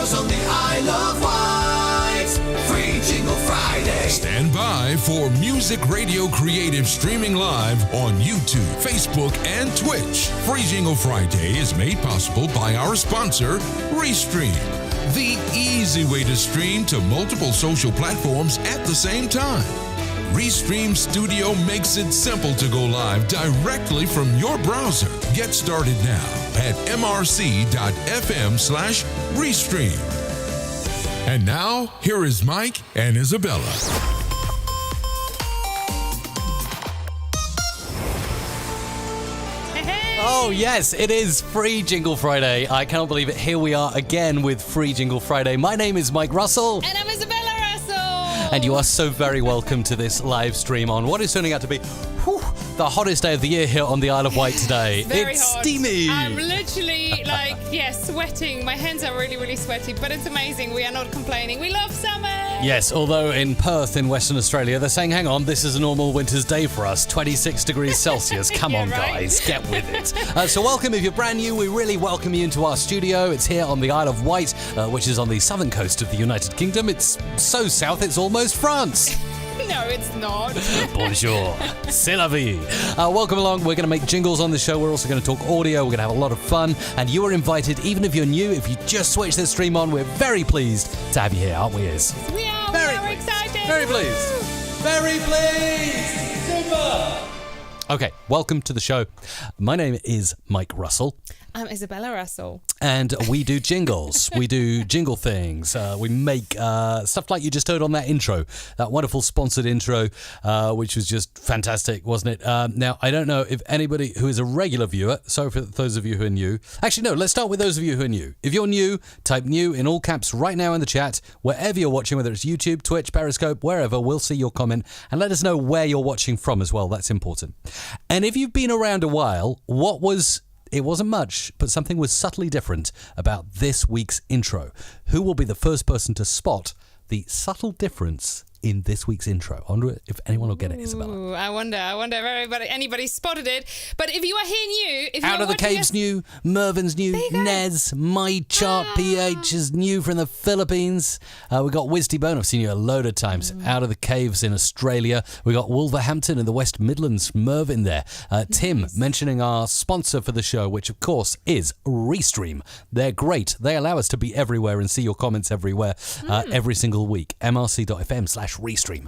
jingles on the Isle of Wight. Free Jingle Friday. Stand by for Music Radio Creative streaming live on YouTube, Facebook, and Twitch. Free Jingle Friday is made possible by our sponsor, Restream, the easy way to stream to multiple social platforms at the same time. Restream Studio makes it simple to go live directly from your browser. Get started now at mrc.fm/Restream. And now, here is Mike and Isabella. Oh, yes, it is Free Jingle Friday. I cannot believe it. Here we are again with Free Jingle Friday. My name is Mike Russell. And I'm Isabella Russell. And you are so very welcome to this live stream on what is turning out to be the hottest day of the year here on the Isle of Wight today. It's hot. Steamy. I'm literally sweating. My hands are really, really sweaty, but it's amazing. We are not complaining. We love summer. Yes, although in Perth in Western Australia, they're saying, hang on, this is a normal winter's day for us, 26 degrees Celsius. Come on, right? guys, get with it. So welcome. If you're brand new, we really welcome you into our studio. It's here on the Isle of Wight, which is on the southern coast of the United Kingdom. It's so south, it's almost France. No, it's not. Bonjour. C'est la vie. Welcome along. We're going to make jingles on the show. We're also going to talk audio. We're going to have a lot of fun. And you are invited, even if you're new, if you just switched the stream on, we're very pleased to have you here, aren't we, Iz? We are. Very We are excited. Very pleased. Very pleased. Super. Okay, welcome to the show. My name is Mike Russell. I'm Isabella Russell. And we do jingles. We do jingle things. We make stuff like you just heard on that intro, that wonderful sponsored intro, which was just fantastic, wasn't it? Now, I don't know if anybody who is a regular viewer, sorry for those of you who are new. Actually, no, let's start with those of you who are new. If you're new, type new in all caps right now in the chat, wherever you're watching, whether it's YouTube, Twitch, Periscope, wherever, we'll see your comment and let us know where you're watching from as well. That's important. And if you've been around a while, it wasn't much, but something was subtly different about this week's intro. Who will be the first person to spot the subtle difference in this week's intro? I wonder if anyone will get it, Isabella. Ooh, I wonder if anybody spotted it. But if you are here new, if Out you're of the Caves new, Mervin's new, Nez, My Chart PH is new from the Philippines. We got Wisty Bone, I've seen you a load of times. Out of the Caves in Australia. We got Wolverhampton in the West Midlands, Mervin there. Tim mentioning our sponsor for the show, which of course is Restream. They're great. They allow us to be everywhere and see your comments everywhere every single week. mrc.fm/Restream.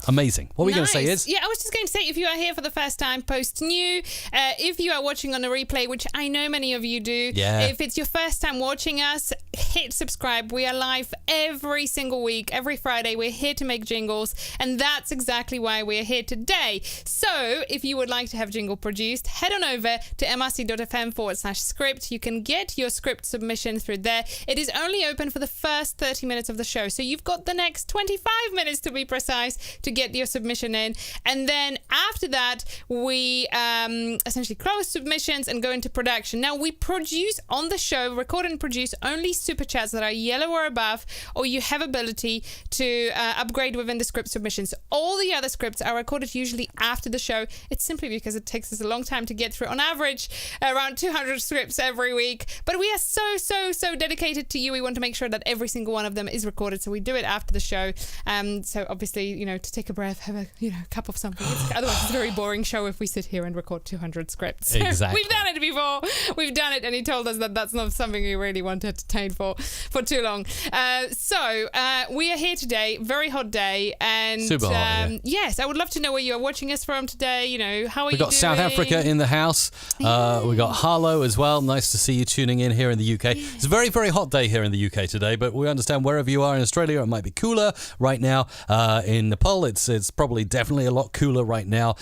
Amazing. What were you going to say, Is? Yeah, I was just going to say, if you are here for the first time, post new. If you are watching on a replay, which I know many of you do, if it's your first time watching us, hit subscribe. We are live every single week, every Friday. We're here to make jingles, and that's exactly why we're here today. So if you would like to have jingle produced, head on over to mrc.fm/script. You can get your script submission through there. It is only open for the first 30 minutes of the show, so you've got the next 25 minutes to be precise to get your submission in, and then after that we essentially close submissions and go into production. Now we produce on the show, record and produce only super chats that are yellow or above, or you have ability to upgrade within the script submissions. All the other scripts are recorded usually after the show. It's simply because it takes us a long time to get through, on average around 200 scripts every week, but we are so dedicated to you. We want to make sure that every single one of them is recorded, so we do it after the show. So obviously, to take a breath, have a cup of something. Otherwise, it's a very boring show if we sit here and record 200 scripts. Exactly. We've done it before. We've done it, and he told us that that's not something we really want to entertain for too long. So we are here today, very hot day, and super hot. Yes, I would love to know where you are watching us from today. How are you doing? We got South Africa in the house. We got Harlow as well. Nice to see you tuning in here in the UK. It's a very, very hot day here in the UK today, but we understand wherever you are in Australia, it might be cooler right now. In Nepal, it's probably definitely a lot cooler right now.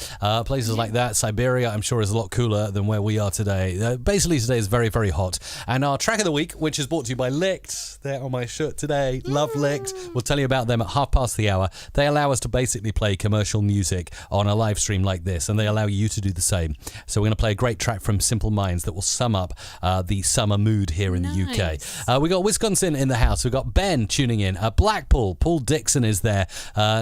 Places like that, Siberia, I'm sure is a lot cooler than where we are today. Basically, today is very, very hot. And our track of the week, which is brought to you by Licked, they're on my shirt today. Love Licked. We'll tell you about them at 1:30. They allow us to basically play commercial music on a live stream like this, and they allow you to do the same. So we're going to play a great track from Simple Minds that will sum up the summer mood here in the UK. We got Wisconsin in the house. We've got Ben tuning in. Blackpool, Paul Dixon is there.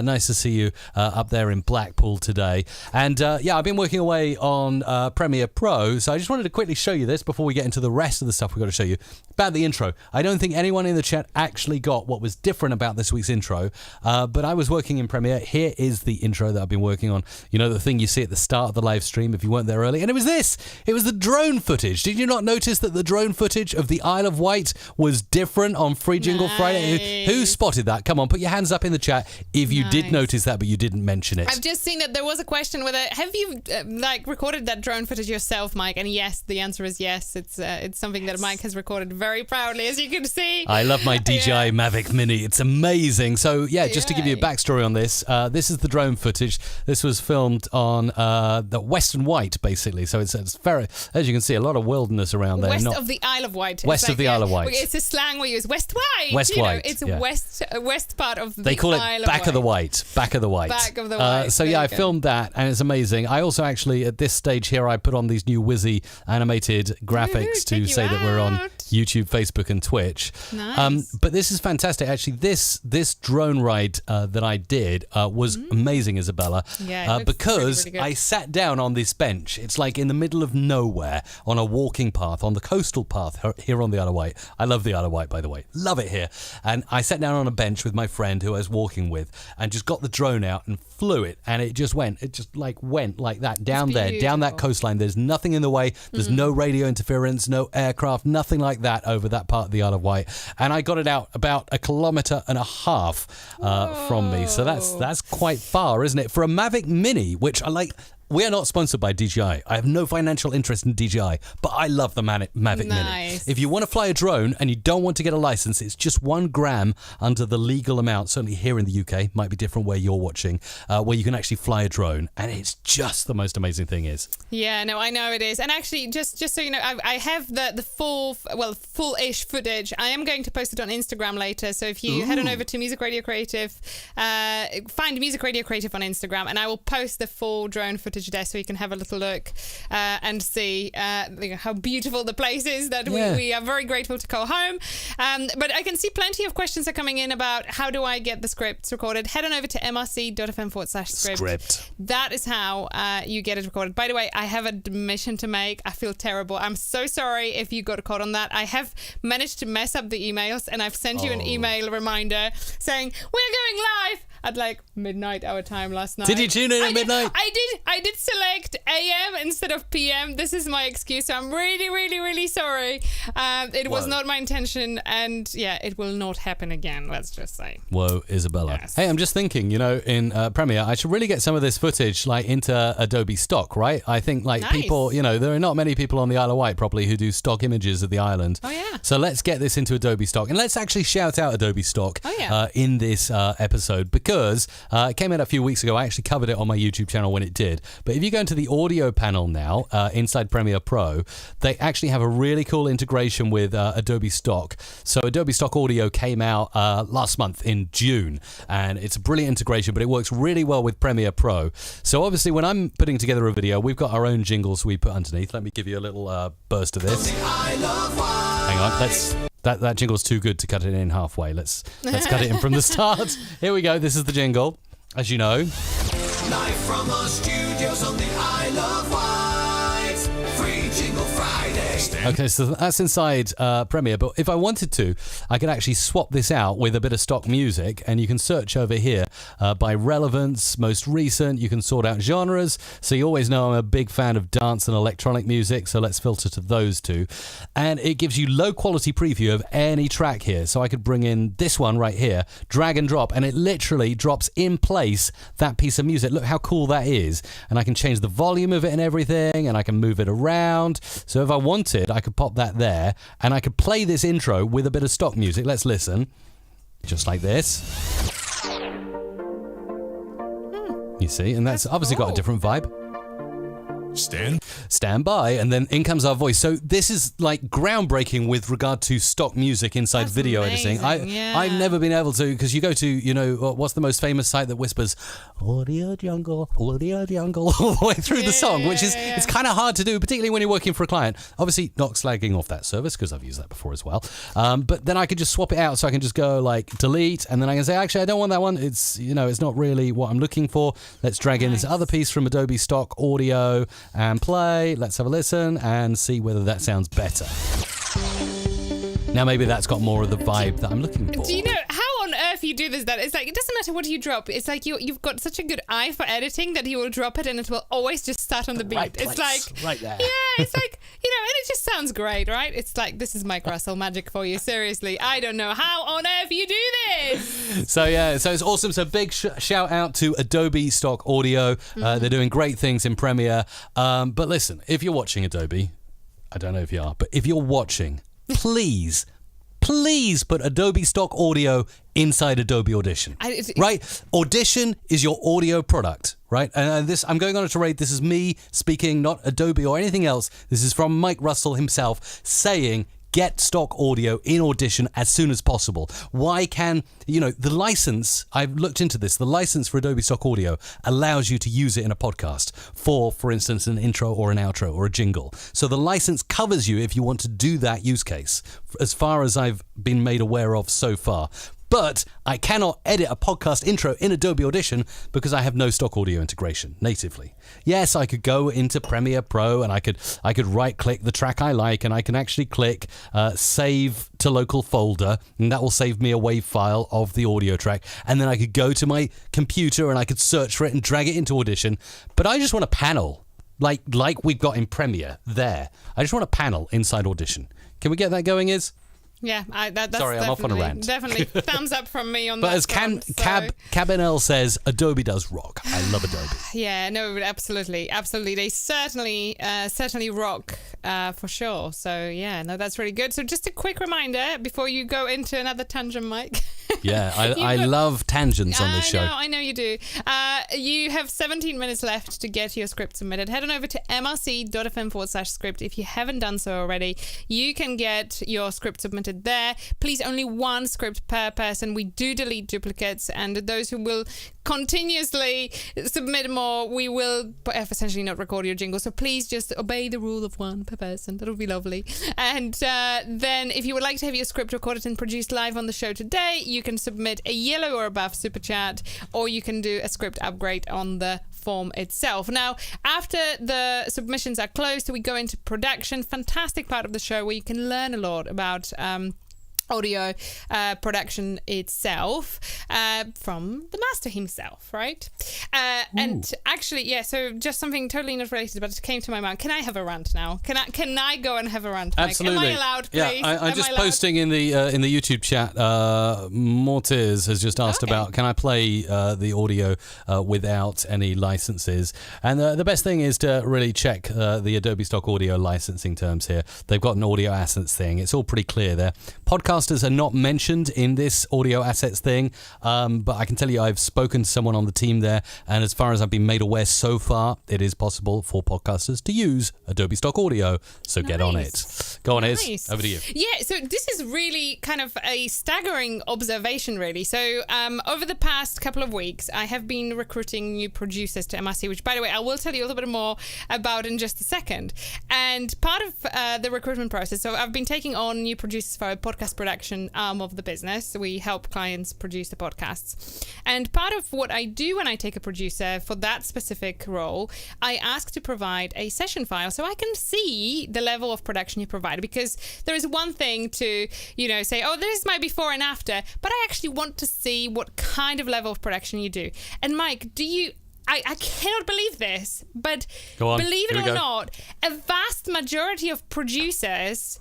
Nice to see you up there in Blackpool today. And I've been working away on Premiere Pro, so I just wanted to quickly show you this before we get into the rest of the stuff we've got to show you. About the intro. I don't think anyone in the chat actually got what was different about this week's intro, but I was working in Premiere. Here is the intro that I've been working on. You know, the thing you see at the start of the live stream if you weren't there early. And it was this. It was the drone footage. Did you not notice that the drone footage of the Isle of Wight was different on Free Jingle Friday? Who spotted that? Come on, put your hands up in the chat if you did notice that, but you didn't mention it. I've just seen that there was a question whether have you recorded that drone footage yourself, Mike? And yes, the answer is yes. It's something that Mike has recorded very proudly, as you can see. I love my DJI Mavic Mini. It's amazing. So just to give you a backstory on this, this is the drone footage. This was filmed on the Western Wight, basically. So it's very, as you can see, a lot of wilderness around there. West of the Isle of Wight. West of the Isle of Wight. It's a slang we use. West Wight. West Wight. It's west part of the Isle of Wight. They call it back of the Wight. Back of the Wight. Back of the Wight. So I filmed that, and it's amazing. I also actually, at this stage here, I put on these new Wizzy animated graphics to say that we're on YouTube, Facebook, and Twitch. Nice. But this is fantastic. Actually, this drone ride that I did was amazing, Isabella. Yeah, because really good. I sat down on this bench. It's like in the middle of nowhere on a walking path, on the coastal path here on the Isle of Wight. I love the Isle of Wight, by the way. Love it here. And I sat down on a bench with my friend who I was walking with and just got the drone out and flew it. And it just went like that down there, down that coastline. There's nothing in the way. There's no radio interference, no aircraft, nothing like that over that part of the Isle of Wight. And I got it out about 1.5 kilometers from me. So that's quite far, isn't it? For a Mavic Mini, which I like. We are not sponsored by DJI. I have no financial interest in DJI, but I love the Mavic Mini. If you want to fly a drone and you don't want to get a license, it's just 1 gram under the legal amount. Certainly here in the UK, might be different where you're watching, where you can actually fly a drone, and it's just the most amazing thing is. Yeah, no, I know it is. And actually, just so you know, I have the full-ish footage. I am going to post it on Instagram later. So if you head on over to Music Radio Creative, find Music Radio Creative on Instagram, and I will post the full drone footage there so you can have a little look and see how beautiful the place is that we are very grateful to call home. But I can see plenty of questions are coming in about how do I get the scripts recorded. Head on over to mrc.fm/script. That is how you get it recorded. By the way, I have an admission to make. I feel terrible. I'm so sorry if you got caught on that. I have managed to mess up the emails, and I've sent you an email reminder saying we're going live at like midnight our time last night. Did you tune in at midnight? I did select AM instead of PM. This is my excuse. So I'm really, really, really sorry. It was not my intention, and it will not happen again. Let's just say. Whoa, Isabella. Yes. Hey, I'm just thinking, in Premiere, I should really get some of this footage into Adobe stock, right? I think people, there are not many people on the Isle of Wight probably who do stock images of the island. Oh yeah. So let's get this into Adobe stock, and let's actually shout out Adobe stock in this episode because it came out a few weeks ago. I actually covered it on my YouTube channel when it did. But if you go into the audio panel now, inside Premiere Pro, they actually have a really cool integration with Adobe Stock. So Adobe Stock Audio came out last month in June, and it's a brilliant integration, but it works really well with Premiere Pro. So obviously when I'm putting together a video, we've got our own jingles we put underneath. Let me give you a little burst of this. Hang on, that jingle's too good to cut it in halfway. Let's cut it in from the start. Here we go. This is the jingle, as you know. Live from our studios on the Isle of Wight. Free Jingle Friday. Okay, so that's inside Premiere, but if I wanted to, I could actually swap this out with a bit of stock music, and you can search over here by relevance, most recent. You can sort out genres, so you always know I'm a big fan of dance and electronic music, so let's filter to those two. And it gives you low quality preview of any track here, so I could bring in this one right here, drag and drop, and it literally drops in place that piece of music. Look how cool that is. And I can change the volume of it and everything, and I can move it around. So if I wanted, I could pop that there, and I could play this intro with a bit of stock music. Let's listen. Just like this. You see, and that's obviously got a different vibe. stand by, and then in comes our voice. So this is like groundbreaking with regard to stock music inside That's video amazing. editing. I've never been able to, because you go to, what's the most famous site that whispers audio jungle all the way through the song, which is it's kind of hard to do, particularly when you're working for a client. Obviously not slagging off that service, because I've used that before as well. But then I could just swap it out, so I can just go like delete, and then I can say, actually, I don't want that one. It's it's not really what I'm looking for. Let's drag in this other piece from Adobe stock audio and play. Let's have a listen and see whether that sounds better. Now maybe that's got more of the vibe that I'm looking for. Do you know how on earth you do this? That it's like, it doesn't matter what you drop. It's like you've got such a good eye for editing that you will drop it and it will always just start on the beat. Right it's place, like right there. Yeah, it's like and it just sounds great, right? It's like, this is Mike Russell magic for you. Seriously, I don't know how on earth you do this. So it's awesome. So big shout out to Adobe stock audio. They're doing great things in Premiere. But listen, if you're watching Adobe, I don't know if you are, but if you're watching, please put Adobe stock audio inside Adobe Audition. Right? Audition is your audio product, right? And this, I'm going on a tirade. This is me speaking, not Adobe or anything else. This is from Mike Russell himself saying, get stock audio in Audition as soon as possible. Why can, the license, I've looked into this, the license for Adobe stock audio allows you to use it in a podcast for instance, an intro or an outro or a jingle. So the license covers you if you want to do that use case, as far as I've been made aware of so far. But I cannot edit a podcast intro in Adobe Audition because I have no stock audio integration natively. Yes, I could go into Premiere Pro and I could right-click the track I like, and I can actually click save to local folder, and that will save me a WAV file of the audio track. And then I could go to my computer and I could search for it and drag it into Audition. But I just want a panel, like we've got in Premiere there. I just want a panel inside Audition. Can we get that going, Iz? Yeah, that's sorry, I'm off on a rant. Definitely thumbs up from me on but that. But as Cabanel says, Adobe does rock. I love Adobe. Yeah, no, absolutely. They certainly rock for sure. So yeah, no, that's really good. So just a quick reminder before you go into another tangent, Mike. Yeah, I love tangents on this show. I know you do. You have 17 minutes left to get your script submitted. Head on over to mrc.fm/script. If you haven't done so already, you can get your script submitted there. Please, only one script per person. We do delete duplicates, and those who will continuously submit more, we will essentially not record your jingle. So please just obey the rule of one per person. That would be lovely. And then if you would like to have your script recorded and produced live on the show today, you can submit a yellow or above super chat, or you can do a script upgrade on the form itself. Now, after the submissions are closed, we go into production. Fantastic part of the show where you can learn a lot about audio production itself from the master himself, right? And actually, yeah, so just something totally not related, but it came to my mind. Can I have a rant now? Can I go and have a rant, Mike? Absolutely. Am I allowed, please? Yeah, I'm just posting in the YouTube chat. Mortiz has just asked about, can I play the audio without any licenses? And the best thing is to really check the Adobe stock audio licensing terms here. They've got an audio assets thing. It's all pretty clear there. Podcasters are not mentioned in this audio assets thing, but I can tell you I've spoken to someone on the team there, and as far as I've been made aware so far, it is possible for podcasters to use Adobe stock audio, so get on it. Go on, Iz. Over to you. Yeah, so this is really kind of a staggering observation, really. So over the past couple of weeks, I have been recruiting new producers to MRC, which, by the way, I will tell you a little bit more about in just a second. And part of the recruitment process, so I've been taking on new producers for a podcast production arm of the business. We help clients produce the podcasts. And part of what I do when I take a producer for that specific role, I ask to provide a session file so I can see the level of production you provide. Because there is one thing to, say, oh, this is my before and after, but I actually want to see what kind of level of production you do. And Mike, I cannot believe this, but believe it or not, a vast majority of producers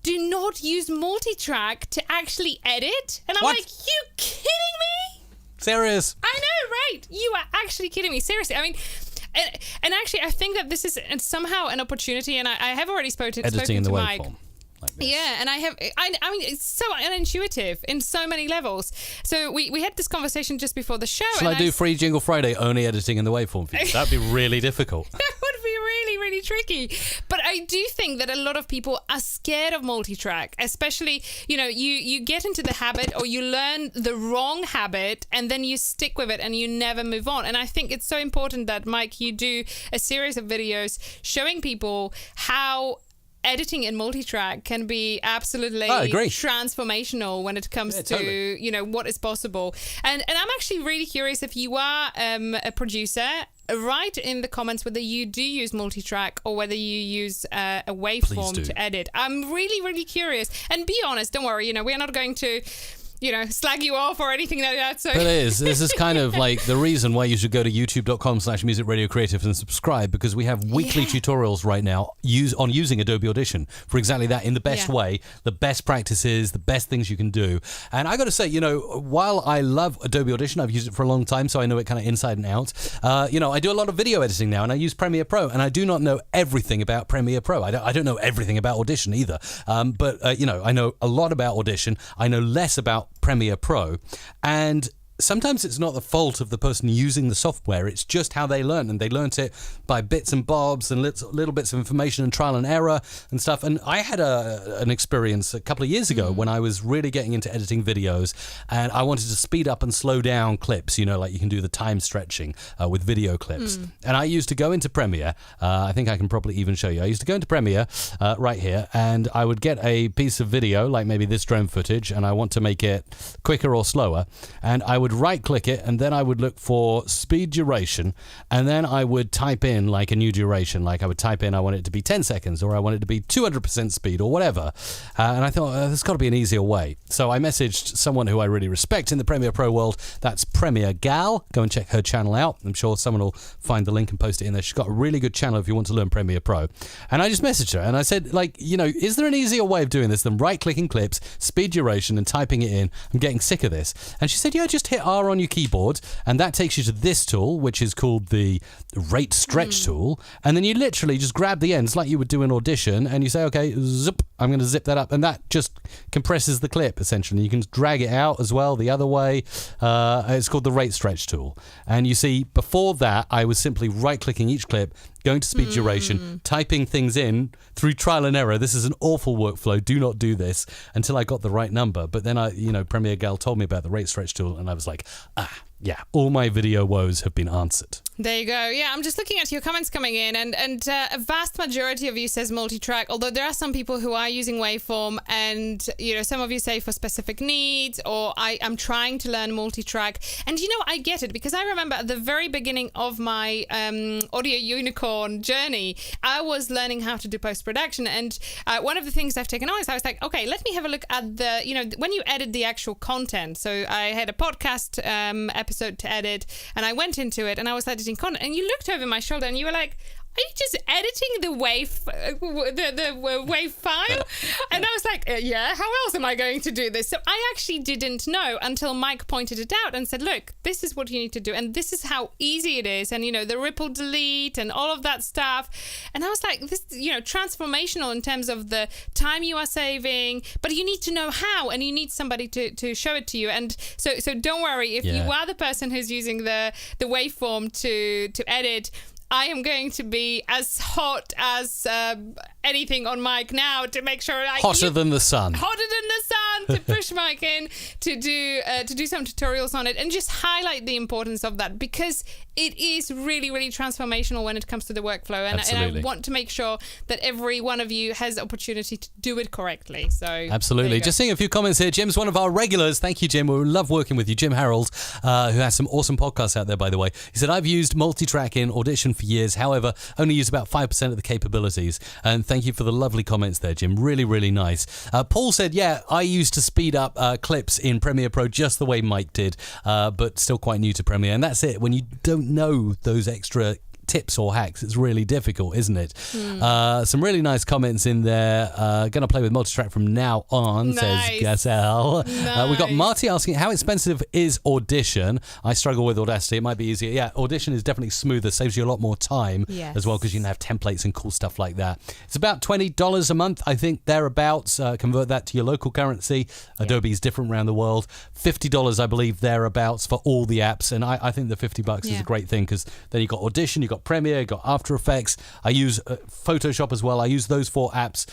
do not use multi-track to actually edit. And I'm like, you kidding me? Serious? I know, right? You are actually kidding me. Seriously. I mean, and actually, I think that this is somehow an opportunity, and I have already spoken to editing in the Mike. waveform. like this. Yeah, and I mean, it's so unintuitive in so many levels. So we had this conversation just before the show. Shall I do free Jingle Friday only editing in the waveform for you? That'd be really difficult. That would be really, really tricky. But I do think that a lot of people are scared of multi-track, especially, you get into the habit or you learn the wrong habit and then you stick with it and you never move on. And I think it's so important that, Mike, you do a series of videos showing people how editing in multi-track can be absolutely transformational when it comes to totally. What is possible. And I'm actually really curious if you are a producer. Write in the comments whether you do use multi-track or whether you use a waveform to edit. I'm really, really curious. And be honest, don't worry, we are not going to slag you off or anything like that. So but this is kind of like the reason why you should go to youtube.com/musicradiocreative and subscribe, because we have weekly tutorials right now on using Adobe Audition for exactly that in the best way, the best practices, the best things you can do. And I got to say, while I love Adobe Audition, I've used it for a long time, so I know it kind of inside and out. I do a lot of video editing now, and I use Premiere Pro, and I do not know everything about Premiere Pro. I don't know everything about Audition either. But I know a lot about Audition. I know less about Premiere Pro, and sometimes it's not the fault of the person using the software, it's just how they learn, and they learnt it by bits and bobs and little bits of information and trial and error and stuff. And I had an experience a couple of years ago when I was really getting into editing videos, and I wanted to speed up and slow down clips, like you can do the time stretching with video clips. And I used to go into Premiere, I think I can probably even show you. I used to go into Premiere right here, and I would get a piece of video, like maybe this drone footage, and I want to make it quicker or slower, and I would right click it, and then I would look for speed duration, and then I would type in like a new duration. Like I would type in I want it to be 10 seconds, or I want it to be 200% speed, or whatever. And I thought there's got to be an easier way. So I messaged someone who I really respect in the Premiere Pro world. That's Premiere Gal. Go and check her channel out. I'm sure someone will find the link and post it in there. She's got a really good channel if you want to learn Premiere Pro. And I just messaged her and I said, is there an easier way of doing this than right clicking clips, speed duration, and typing it in? I'm getting sick of this. And she said, yeah, just hit R on your keyboard, and that takes you to this tool, which is called the rate stretch tool. And then you literally just grab the ends like you would do in Audition, and you say, okay, zip, I'm going to zip that up, and that just compresses the clip essentially. You can drag it out as well the other way. It's called the rate stretch tool. And you see, before that, I was simply right clicking each clip, going to speed duration, typing things in through trial and error. This is an awful workflow. Do not do this, until I got the right number. But then Premiere Gal told me about the rate stretch tool, and I was like, yeah, all my video woes have been answered. There you go. Yeah, I'm just looking at your comments coming in, and a vast majority of you says multi-track, although there are some people who are using waveform, and some of you say for specific needs, or I'm trying to learn multi-track. And I get it, because I remember at the very beginning of my audio unicorn journey, I was learning how to do post-production, and one of the things I've taken on is I was like, okay, let me have a look at the, when you edit the actual content. So I had a podcast episode to edit, and I went into it, and I was editing content, and you looked over my shoulder and you were like, are you just editing the wave file? And I was like, yeah, how else am I going to do this? So I actually didn't know until Mike pointed it out and said, look, this is what you need to do, and this is how easy it is, and the ripple delete and all of that stuff. And I was like, this transformational in terms of the time you are saving, but you need to know how, and you need somebody to show it to you. And so don't worry, if you are the person who's using the waveform to edit, I am going to be as hot as anything on Mike now to make sure hotter than the sun to push Mike in to do some tutorials on it and just highlight the importance of that, because it is really, really transformational when it comes to the workflow, and I want to make sure that every one of you has the opportunity to do it correctly. So absolutely. Just seeing a few comments here. Jim's one of our regulars. Thank you, Jim. We love working with you. Jim Harold, who has some awesome podcasts out there, by the way. He said, I've used multi-track in Audition for years, however, only use about 5% of the capabilities. And thank you for the lovely comments there, Jim. Really, really nice. Paul said, yeah, I used to speed up clips in Premiere Pro just the way Mike did, but still quite new to Premiere. And that's it. When you don't know those extra tips or hacks. It's really difficult, isn't it? Some really nice comments in there. Going to play with multitrack from now on, says Gazelle. We got Marty asking, how expensive is Audition? I struggle with Audacity. It might be easier. Yeah, Audition is definitely smoother, saves you a lot more time as well, because you can have templates and cool stuff like that. It's about $20 a month, I think, thereabouts. Convert that to your local currency. Adobe is different around the world. $50, I believe, thereabouts for all the apps. And I think the $50 is a great thing, because then you've got Audition, you've got Premiere, you've got After Effects. I use Photoshop as well. I use those 4 apps,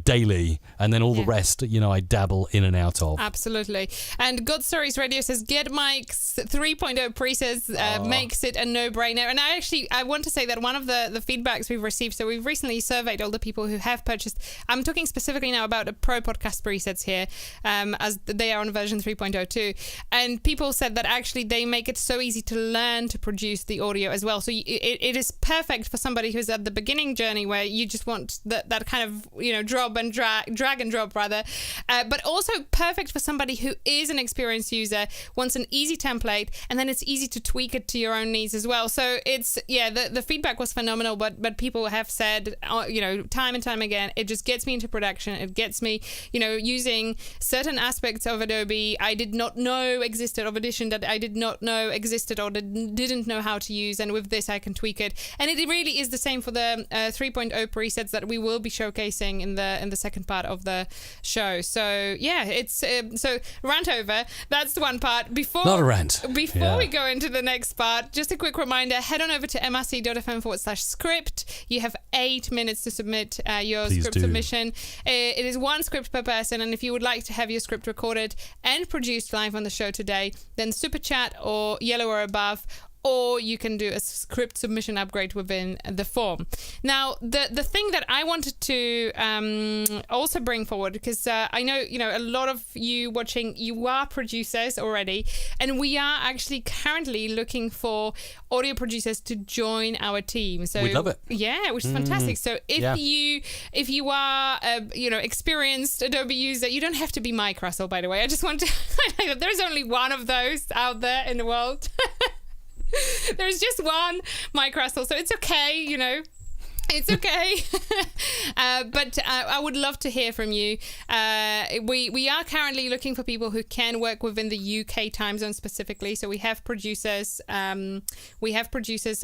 daily, and then all the rest, I dabble in and out of. Absolutely. And God Stories Radio says, Get Mike's 3.0 presets makes it a no-brainer. And I want to say that one of the feedbacks we've received, so we've recently surveyed all the people who have purchased, I'm talking specifically now about the Pro Podcast presets here, as they are on version 3.0 too. And people said that actually they make it so easy to learn to produce the audio as well. So it is perfect for somebody who's at the beginning journey, where you just want that kind of, drag and drop rather, but also perfect for somebody who is an experienced user, wants an easy template, and then it's easy to tweak it to your own needs as well. So it's the feedback was phenomenal, but people have said time and time again, it just gets me into production. It gets me using certain aspects of Adobe I did not know existed, of Audition that I did not know existed or didn't know how to use, and with this I can tweak it. And it really is the same for the 3.0 presets that we will be showcasing in the second part of the show. So it's so rant over. That's the one part. Not a rant. Before we go into the next part, just a quick reminder: head on over to mrc.fm/script. You have 8 minutes to submit your script submission. It is 1 script per person, and if you would like to have your script recorded and produced live on the show today, then super chat or yellow or above, or you can do a script submission upgrade within the form. Now, the thing that I wanted to also bring forward, because I know, a lot of you watching, you are producers already, and we are actually currently looking for audio producers to join our team. So we love it. Yeah, which is fantastic. So if you are experienced Adobe user, you don't have to be Mike Russell, by the way. I just want to highlight that there's only one of those out there in the world. There's just one Mike Russell, so it's okay, It's okay. But I would love to hear from you. We are currently looking for people who can work within the UK time zone specifically. So we have producers.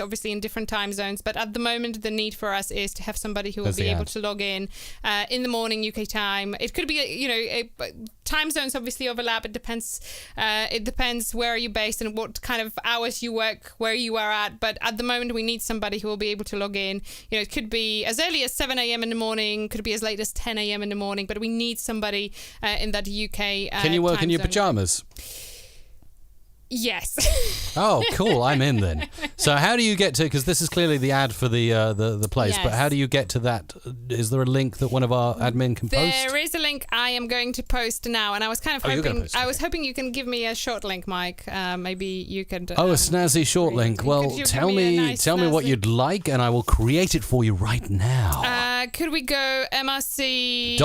Obviously in different time zones. But at the moment, the need for us is to have somebody who will be able to log in the morning UK time. It could be, time zones obviously overlap. It depends. It depends where you're based and what kind of hours you work, where you are at. But at the moment, we need somebody who will be able to log in. It could be as early as 7 a.m. in the morning, could be as late as 10 a.m. in the morning, but we need somebody in that UK Can you work in your pajamas? Yes. Oh, cool. I'm in then. So how do you get to, because this is clearly the ad for the place, but how do you get to that? Is there a link that one of our admin can post? There is a link I am going to post now, and I was kind of hoping you can give me a short link, Mike. Maybe you can. A snazzy short link. Well, tell me what you'd like, and I will create it for you right now. Could we go mrc.fm/job?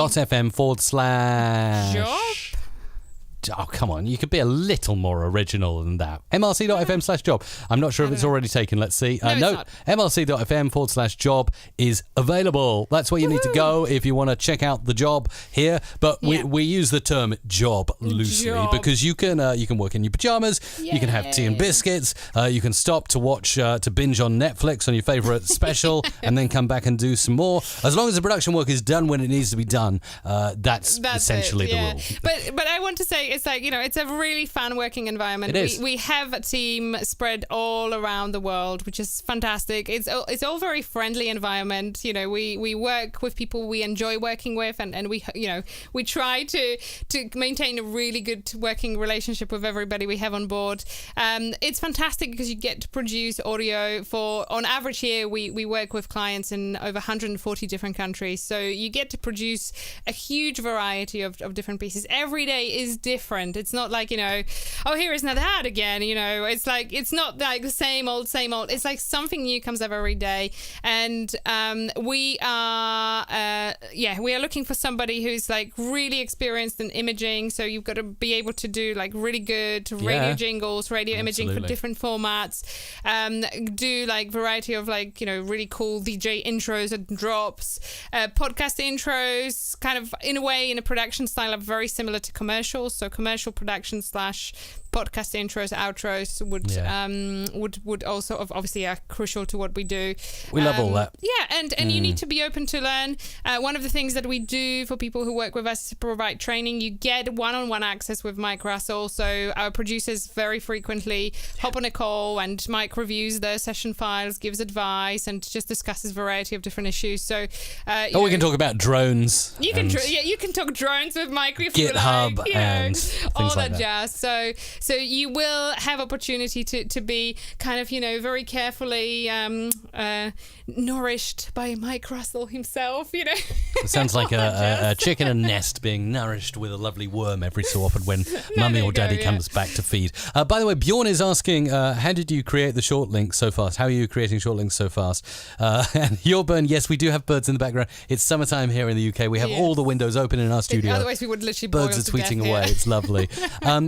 Oh, come on. You could be a little more original than that. mrc.fm/job. I'm not sure if it's already taken. Let's see. No, mrc.fm/job is available. That's where you need to go if you want to check out the job here. But we use the term job loosely because you can work in your pajamas. Yay. You can have tea and biscuits. You can stop to watch, to binge on Netflix on your favorite special and then come back and do some more. As long as the production work is done when it needs to be done, that's essentially the rule. But I want to say, it's like, it's a really fun working environment. It is. We have a team spread all around the world, which is fantastic. It's all very friendly environment. We work with people we enjoy working with, and we try to maintain a really good working relationship with everybody we have on board. It's fantastic because you get to produce audio on average here. We work with clients in over 140 different countries, so you get to produce a huge variety of different pieces. Every day is different. It's not like, here is another ad again, it's like, it's not like the same old. It's like something new comes up every day. And we are we are looking for somebody who's like really experienced in imaging. So you've got to be able to do like really good radio jingles, radio imaging for different formats. Do like variety of like, really cool DJ intros and drops, podcast intros, kind of in a way in a production style are very similar to commercials. So commercial production / podcast intros, outros would also obviously are crucial to what we do. We love all that. Yeah, and you need to be open to learn. One of the things that we do for people who work with us is to provide training. You get one-on-one access with Mike Russell. So our producers very frequently hop on a call and Mike reviews the session files, gives advice, and just discusses a variety of different issues. So we can talk about drones. You can talk drones with Mike if GitHub you like, and things all like that jazz. So you will have opportunity to be kind of, very carefully nourished by Mike Russell himself, It sounds like a chicken and nest being nourished with a lovely worm every so often when mummy or daddy comes back to feed. By the way, Bjorn is asking, how did you create the short links so fast? How are you creating short links so fast? And your burn, yes, we do have birds in the background. It's summertime here in the UK. We have all the windows open in our studio. Otherwise we would literally birds are tweeting away. It's lovely.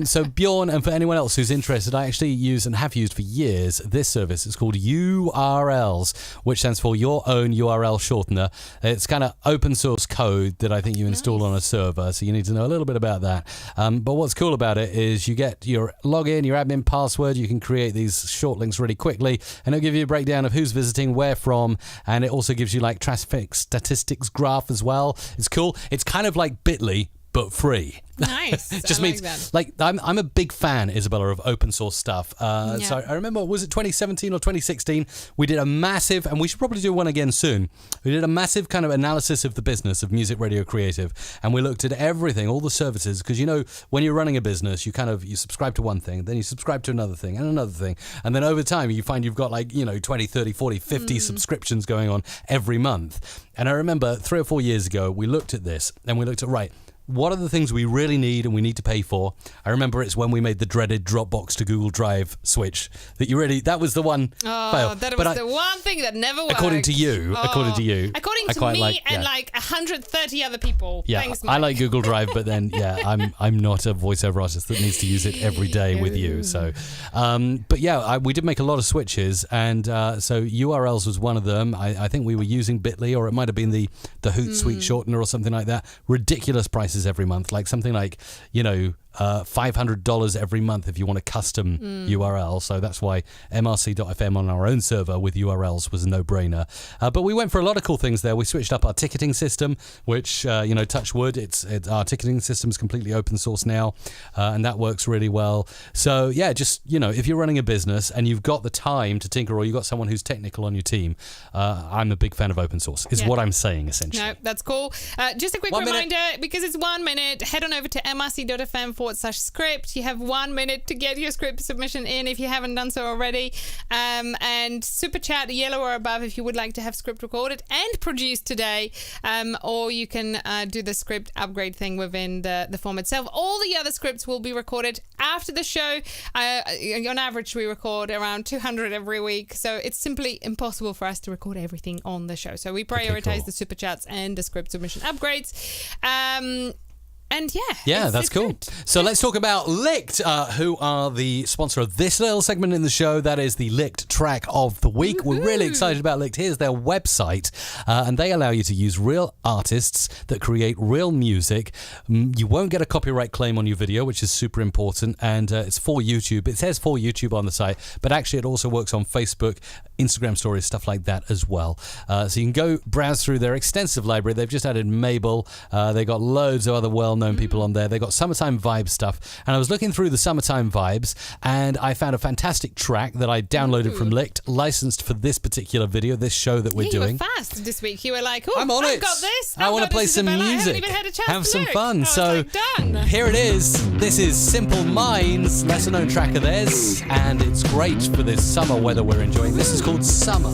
So Bjorn, and for anyone else who's interested, I actually use and have used for years this service. It's called URLs, which stands for Your Own URL Shortener. It's kind of open source code that I think you install on a server, so you need to know a little bit about that. But what's cool about it is you get your login, your admin password, you can create these short links really quickly, and it'll give you a breakdown of who's visiting, where from, and it also gives you like traffic statistics graph as well. It's cool. It's kind of like Bitly, but free. Nice. Just means like I'm a big fan, Isabella, of open source stuff. So I remember, was it 2017 or 2016? We did a massive, and we should probably do one again soon. We did a massive kind of analysis of the business of Music Radio Creative, and we looked at everything, all the services, because when you're running a business, you subscribe to one thing, then you subscribe to another thing, and then over time you find you've got 20, 30, 40, 50 subscriptions going on every month. And I remember 3 or 4 years ago we looked at this, and we looked at what are the things we really need and we need to pay for? I remember it's when we made the dreaded Dropbox to Google Drive switch that was the one fail. That was the one thing that never worked. According to you. According to me and 130 other people. Yeah, thanks, Mike. I like Google Drive, but then I'm not a voiceover artist that needs to use it every day with you. So, we did make a lot of switches, and so URLs was one of them. I think we were using Bitly, or it might have been the Hootsuite shortener or something like that. Ridiculous prices every month, like something like $500 every month if you want a custom URL. So that's why mrc.fm on our own server with URLs was a no-brainer. But we went for a lot of cool things there. We switched up our ticketing system, which touch wood, it's our ticketing system is completely open source now, and that works really well. So if you're running a business and you've got the time to tinker, or you've got someone who's technical on your team, I'm a big fan of open source is what I'm saying essentially. No, that's cool. Just a quick reminder, because it's 1 minute, head on over to mrc.fm/script. You have 1 minute to get your script submission in if you haven't done so already. And super chat, yellow or above, if you would like to have script recorded and produced today. Or you can do the script upgrade thing within the form itself. All the other scripts will be recorded after the show. On average, we record around 200 every week. So it's simply impossible for us to record everything on the show. So we prioritize the super chats and the script submission upgrades. That's cool. Good. So let's talk about Licked, who are the sponsor of this little segment in the show. That is the Licked track of the week. Woohoo! We're really excited about Licked. Here's their website, and they allow you to use real artists that create real music. You won't get a copyright claim on your video, which is super important, and it's for YouTube. It says for YouTube on the site, but actually it also works on Facebook, Instagram stories, stuff like that as well. So you can go browse through their extensive library. They've just added Mabel. They got loads of other well-known people on there. They got Summertime Vibes stuff, and I was looking through the Summertime Vibes, and I found a fantastic track that I downloaded from Licked, licensed for this particular video, this show that we're doing. You were fast this week. You were like, I'm on I've it. got this. I want to play some music. I haven't even had a chance have to some look. fun. So done. Here it is. This is Simple Minds, lesser known track of theirs, and it's great for this summer weather we're enjoying. This is called Summer.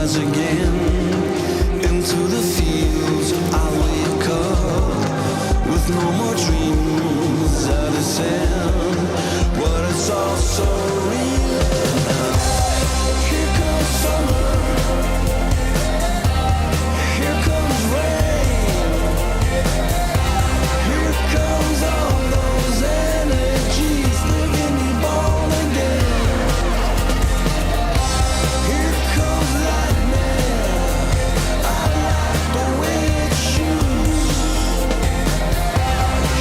rise again. Into the fields I wake up with no more dreams of the sand, but it's all so real now. Here comes summer, here comes rain, here comes all those energies making me born again. Here comes lightning, I like the way it shoots.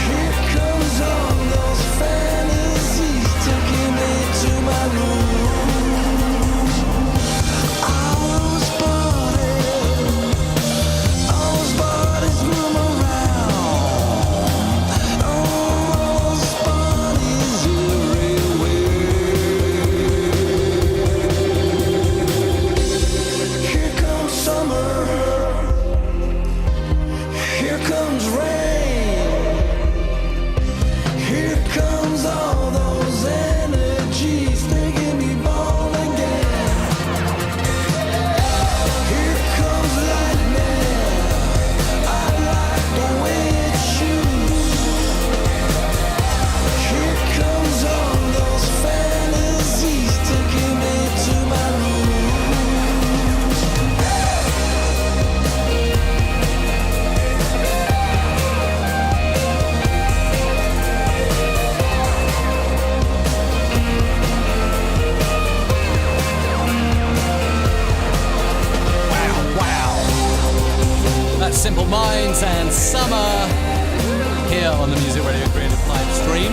Here comes all those fantasies taking me to my room. Those bodies move around. Those bodies everywhere. Here comes summer. Here comes rain. Here comes all those energies making me born again. Here comes lightning, I like the way it shoots. Here comes all those fantasies taking me to my room. That's Simple Minds and Summer here on the Music Radio Creative live stream.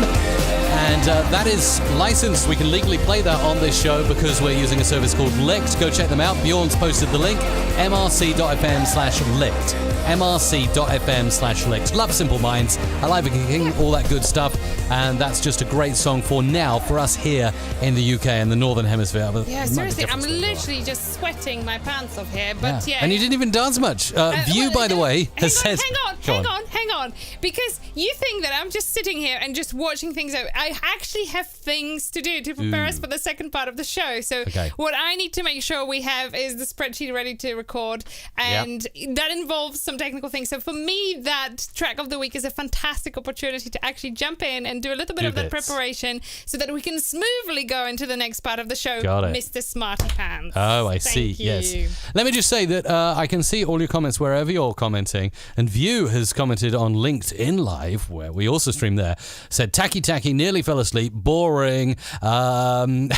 And that is licensed. We can legally play that on this show because we're using a service called Licked. Go check them out. Bjorn's posted the link, mrc.fm/licked. mrc.fm/licked. Love Simple Minds. I like King, all that good stuff. And that's just a great song for now for us here in the UK and the Northern Hemisphere. But Yeah, it might be seriously, different I'm where you are. literally just sweating my pants off here. But yeah. And you didn't even dance much. View, Well, by the way, has said... Hang on. Because you think that I'm just sitting here and just watching things out. I actually have things to do to prepare us for the second part of the show. So what I need to make sure we have is the spreadsheet ready to record. And that involves some technical things. So for me, that track of the week is a fantastic opportunity to actually jump in and do a little bit of that preparation so that we can smoothly go into the next part of the show, Got it. Mr. Smarty Pants. Oh, I see. Thank you. Yes. Let me just say that I can see all your comments wherever you're commenting. And View has commented on LinkedIn Live, where we also stream there, said, tacky, nearly fell asleep, boring. And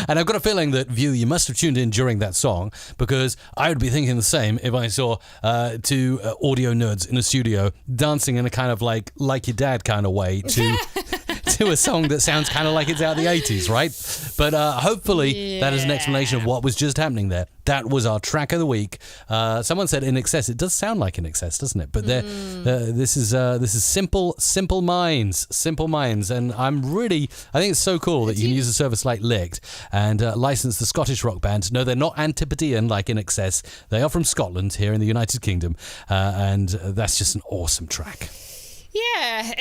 I've got a feeling that, View, you must have tuned in during that song, because I would be thinking the same if I saw two audio nerds in a studio dancing in a kind of like your dad kind of way to... to a song that sounds kind of like it's out of the 80s, right? But hopefully that is an explanation of what was just happening there. That was our track of the week. Someone said In Excess. It does sound like In Excess, doesn't it? But this is Simple Minds, and I think it's so cool that you can use a service like Licked and license the Scottish rock band. No, they're not Antipodean like In Excess. They are from Scotland here in the United Kingdom, and that's just an awesome track. Yeah.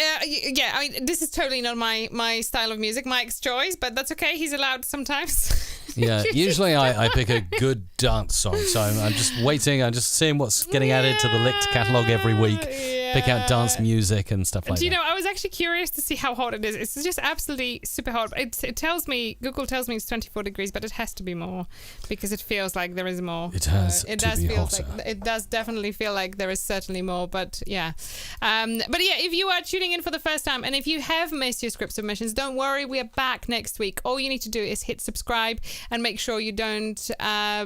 I mean, this is totally not my style of music, Mike's choice, but that's okay. He's allowed sometimes. Yeah, usually I pick a good dance song, so I'm just waiting. I'm just seeing what's getting added to the Licked catalogue every week. Pick out dance music and stuff like that. Do you know, I was actually curious to see how hot it is. It's just absolutely super hot. It tells me, Google tells me it's 24 degrees, but it has to be more because it feels like there is more. It has it to does be feel hotter. like it does definitely feel like there is certainly more, but yeah. But yeah, if you are tuning in for the first time and if you have missed your script submissions, don't worry, we are back next week. All you need to do is hit subscribe and make sure you don't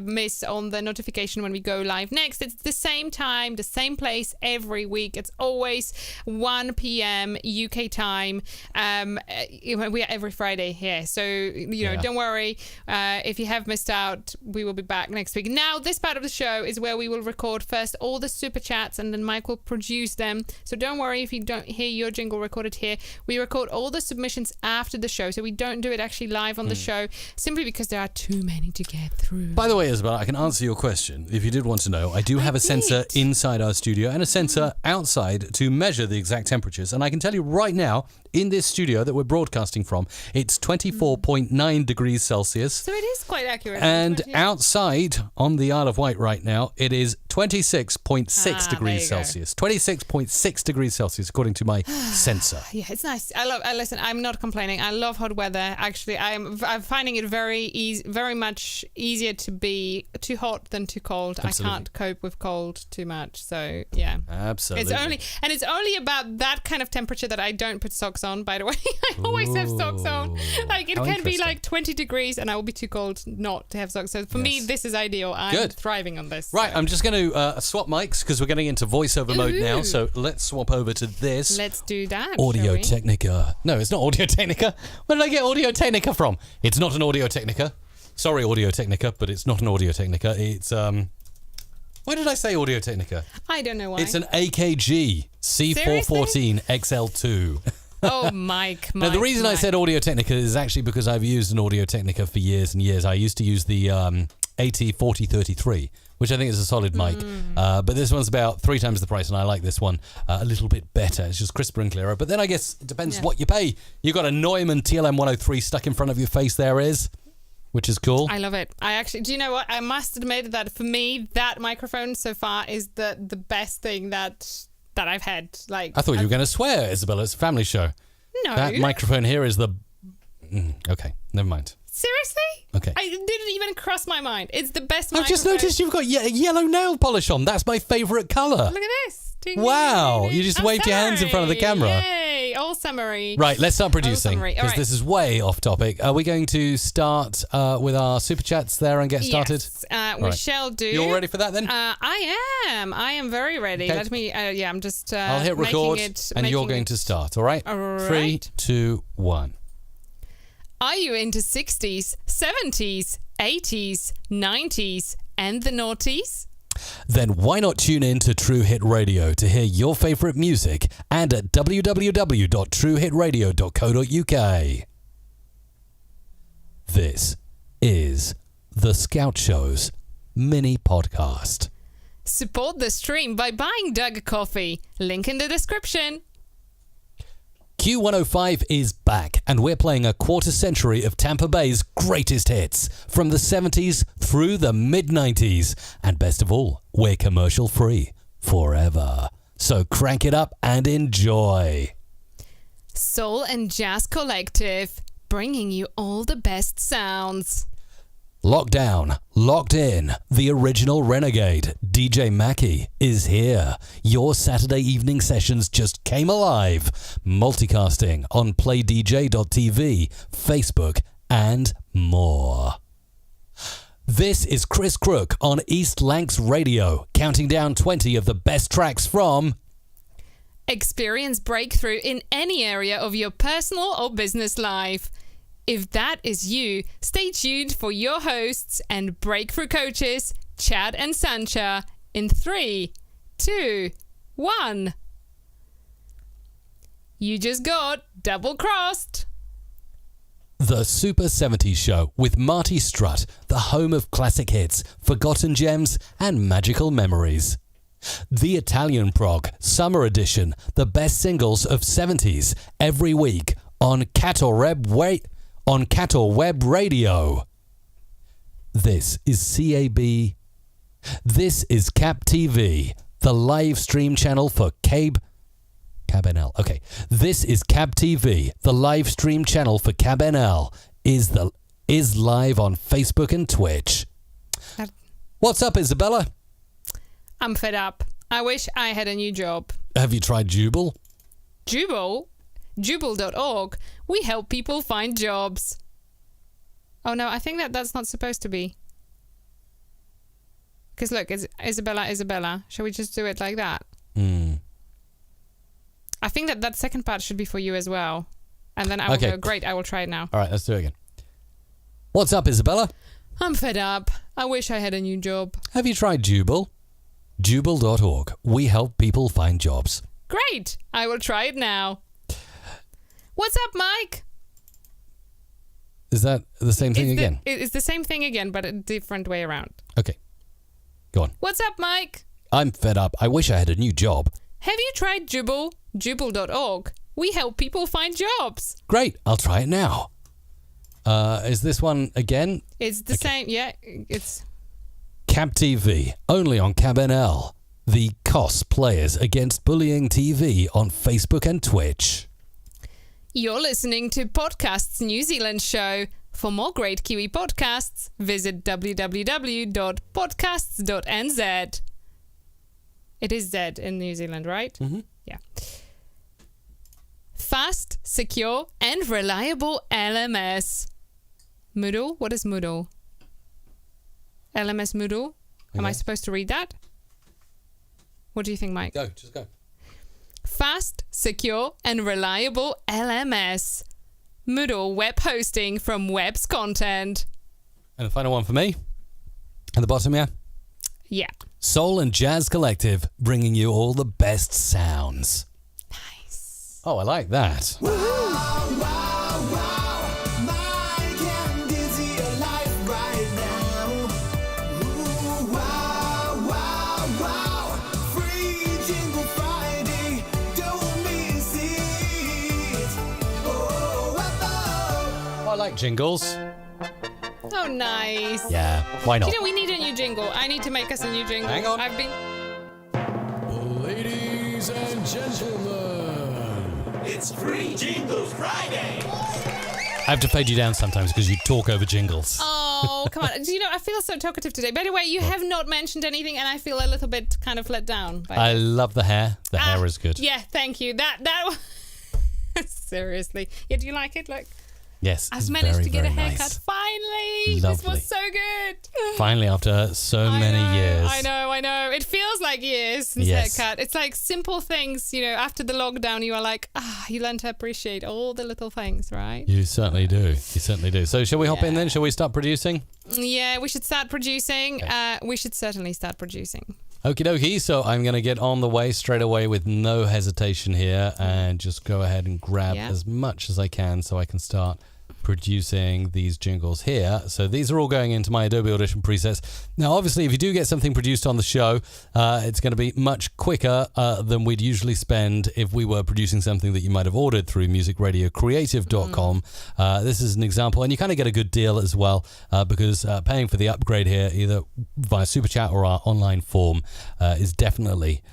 miss on the notification when we go live next. It's the same time, the same place every week. It's always 1 p.m. UK time. We are every Friday here, so don't worry if you have missed out. We will be back next week. Now, this part of the show is where we will record first all the super chats, and then Mike will produce them. So don't worry if hear your jingle recorded here. We record all the submissions after the show, so we don't do it actually live on the show, simply because there are too many to get through. By the way, Isabel, I can answer your question if you did want to know. I do have a sensor inside our studio and a sensor outside to measure the exact temperatures. And I can tell you right now, in this studio that we're broadcasting from, it's 24.9 degrees Celsius. So it is quite accurate. And outside on the Isle of Wight right now, it is 26.6 degrees Celsius. 26.6 degrees Celsius, according to my sensor. Yeah, it's nice. Listen, I'm not complaining. I love hot weather. Actually, I'm finding it very much easier to be too hot than too cold. Absolutely. I can't cope with cold too much. So yeah, absolutely. It's only about that kind of temperature that I don't put socks on. By the way, I always have socks on. Like it can be like 20 degrees, and I will be too cold not to have socks. So for me, this is ideal. I'm thriving on this. Right, I'm just going to swap mics because we're getting into voiceover mode now. So let's swap over to this. Let's do that. Audio Technica. No, it's not Audio Technica. Where did I get Audio Technica from? It's not an Audio Technica. Sorry, Audio Technica, but it's not an Audio Technica. It's why did I say Audio Technica? I don't know why. It's an AKG C414 XL2. Oh, Mike. Now, the reason I said Audio Technica is actually because I've used an Audio Technica for years and years. I used to use the AT4033, which I think is a solid mic. But this one's about 3 times the price, and I like this one a little bit better. It's just crisper and clearer. But then I guess it depends what you pay. You've got a Neumann TLM 103 stuck in front of your face there, which is cool. I love it. Do you know what? I must admit that for me, that microphone so far is the best thing that I've had. Like, I thought you were going to swear, Isabella. It's a family show. No. That microphone here is the... Okay, never mind. Seriously? Okay. I didn't even cross my mind. It's the best microphone. I've just noticed you've got yellow nail polish on. That's my favourite colour. Look at this. Wow. You just waved your hands in front of the camera. Yay. All summery. Right, let's start producing. Because right. this is way off topic. Are we going to start with our super chats there and get started? Yes, we shall do. You all ready for that then? I am very ready. Okay. Let me, I'm just I'll hit record and you're going to start, all right? All right. 3, 2, 1. Are you into 60s, 70s, 80s, 90s, and the noughties? Then why not tune in to True Hit Radio to hear your favourite music and at www.truehitradio.co.uk. This is The Scout Show's mini podcast. Support the stream by buying Doug a coffee. Link in the description. Q105 is back, and we're playing a quarter century of Tampa Bay's greatest hits from the 70s through the mid-90s. And best of all, we're commercial-free forever. So crank it up and enjoy. Soul and Jazz Collective, bringing you all the best sounds. Locked down, locked in, the original renegade, DJ Mackie, is here. Your Saturday evening sessions just came alive. Multicasting on playdj.tv, Facebook, and more. This is Chris Crook on East Lancs Radio, counting down 20 of the best tracks from... Experience breakthrough in any area of your personal or business life. If that is you, stay tuned for your hosts and breakthrough coaches, Chad and Sancha, in 3, 2, 1. You just got double-crossed. The Super 70s Show with Marty Strutt, the home of classic hits, forgotten gems, and magical memories. The Italian Prog Summer Edition, the best singles of 70s, every week on Cattle Web Radio. This is CAB. This is Cap TV, the live stream channel for CabNL. Okay, this is Cab TV, the live stream channel for CabNL. Is live on Facebook and Twitch. What's up, Isabella? I'm fed up. I wish I had a new job. Have you tried Jubal? Jubal? Jubal.org. We help people find jobs. Oh no, I think that's not supposed to be. Because look, it's Isabella. Shall we just do it like that? I think that second part should be for you as well. And then I will go, great, I will try it now. All right, let's do it again. What's up, Isabella? I'm fed up. I wish I had a new job. Have you tried Jubal? Jubal.org. We help people find jobs. Great. I will try it now. What's up, Mike? Is that the same thing again? It's the same thing again, but a different way around. Okay. Go on. What's up, Mike? I'm fed up. I wish I had a new job. Have you tried Jubal? Jubal.org. We help people find jobs. Great. I'll try it now. Is this one again? It's the same. Yeah, it's... Cab TV, only on Cab NL. The COS players against bullying TV on Facebook and Twitch. You're listening to Podcasts New Zealand show. For more great Kiwi podcasts, visit www.podcasts.nz. It is Z in New Zealand, right? Mm-hmm. Yeah. Fast, secure, and reliable LMS. Moodle? What is Moodle? LMS Moodle? Am I supposed to read that? What do you think, Mike? Go, just go. Fast, secure, and reliable LMS. Moodle web hosting from Web's content. And the final one for me. At the bottom, yeah? Yeah. Soul and Jazz Collective, bringing you all the best sounds. Nice. Oh, I like that. Mike and Dizzy alive right now. Ooh, wow. Free Jingle Friday, don't miss it. Oh. I like jingles. Oh, nice. Yeah, why not? You know, we need a new jingle. I need to make us a new jingle. Hang on. I've been... Ladies and gentlemen, It's Free Jingles Friday. I have to fade you down sometimes because you talk over jingles. Oh, come on. Do you know, I feel so talkative today. By the way, you have not mentioned anything, and I feel a little bit kind of let down. I love the hair. The hair is good. Yeah, thank you. That Seriously. Yeah, do you like it? Look. Yes, I've it's managed very, to get a very haircut. nice. Finally. Lovely. This was so good. Finally, after so many years. I know. It feels like years since Yes. haircut. It's like simple things, you know, after the lockdown, you are like, you learn to appreciate all the little things, right? You certainly do. So shall we hop in then? Shall we start producing? Yeah, we should start producing. We should certainly start producing. Okie dokie. So I'm going to get on the way straight away with no hesitation here and just go ahead and grab as much as I can so I can start producing these jingles here. So these are all going into my Adobe Audition presets. Now, obviously, if you do get something produced on the show, it's going to be much quicker than we'd usually spend if we were producing something that you might have ordered through musicradiocreative.com. This is an example, and you kind of get a good deal as well because paying for the upgrade here, either via Super Chat or our online form, is definitely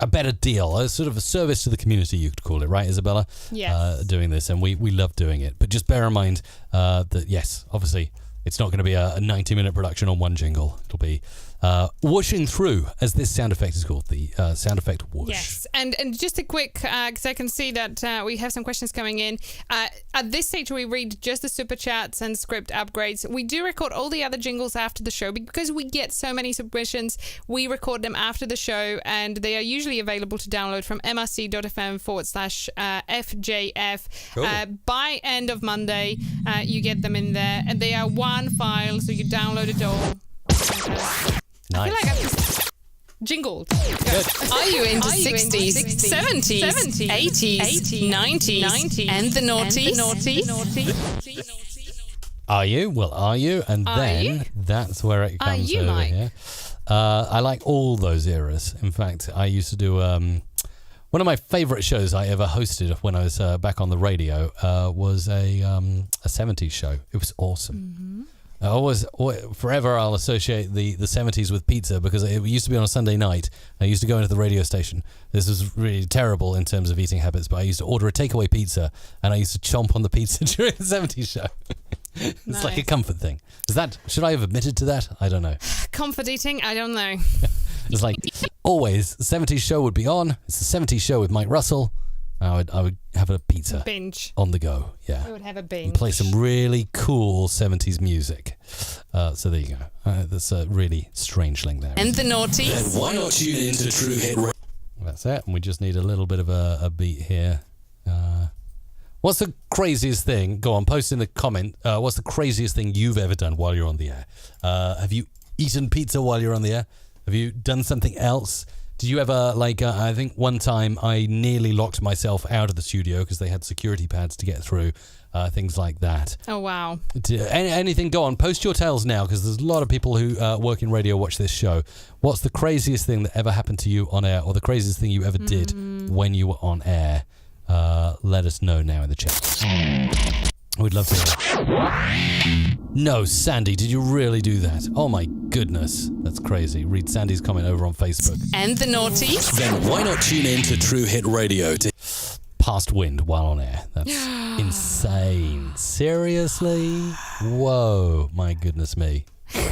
a better deal, a sort of a service to the community, you could call it, right, Isabella? Yes. Doing this, and we love doing it. But just bear in mind that, yes, obviously, it's not going to be a 90-minute production on one jingle. It'll be whooshing through, as this sound effect is called, the sound effect whoosh. Yes, and just a quick, because I can see that we have some questions coming in. At this stage, we read just the super chats and script upgrades. We do record all the other jingles after the show because we get so many submissions. We record them after the show, and they are usually available to download from mrc.fm/FJF. Cool. By end of Monday, you get them in there, and they are one file, so you download it all. Nice. I feel like I've just jingled. Good. Are you into 60s, 70s, 80s, 90s, and the naughty? Are you? Well, are you? And Are then you? that's where it Are comes you, over Mike? here. I like all those eras. In fact, I used to do one of my favorite shows I ever hosted when I was back on the radio was a 70s show. It was awesome. Mm-hmm. Forever I'll associate the 70s with pizza because it used to be on a Sunday night. I used to go into the radio station. This was really terrible in terms of eating habits, but I used to order a takeaway pizza and I used to chomp on the pizza during the 70s show. It's like a Nice. comfort thing. Should I have admitted to that? I don't know. Comfort eating? I don't know. It's like always, the 70s show would be on. It's the 70s show with Mike Russell. I would have a pizza Binge. on the go. Yeah. We would have a And binge. play some really cool 70s music. So there you go. That's a really strange link there. And the naughty? Why not tune in to True Hit Radio? That's it. And we just need a little bit of a beat here. What's the craziest thing? Go on, post in the comment. What's the craziest thing you've ever done while you're on the air? Have you eaten pizza while you're on the air? Have you done something else? Did you ever, like, I think one time I nearly locked myself out of the studio because they had security pads to get through, things like that. Oh, wow. Anything, go on, post your tales now, because there's a lot of people who work in radio watch this show. What's the craziest thing that ever happened to you on air, or the craziest thing you ever did when you were on air? Let us know now in the chat. We'd love to hear. No, Sandy, did you really do that? Oh my goodness, that's crazy. Read Sandy's comment over on Facebook. And the naughties? Then why not tune in to True Hit Radio to Past wind while on air. That's insane. Seriously? Whoa, my goodness me.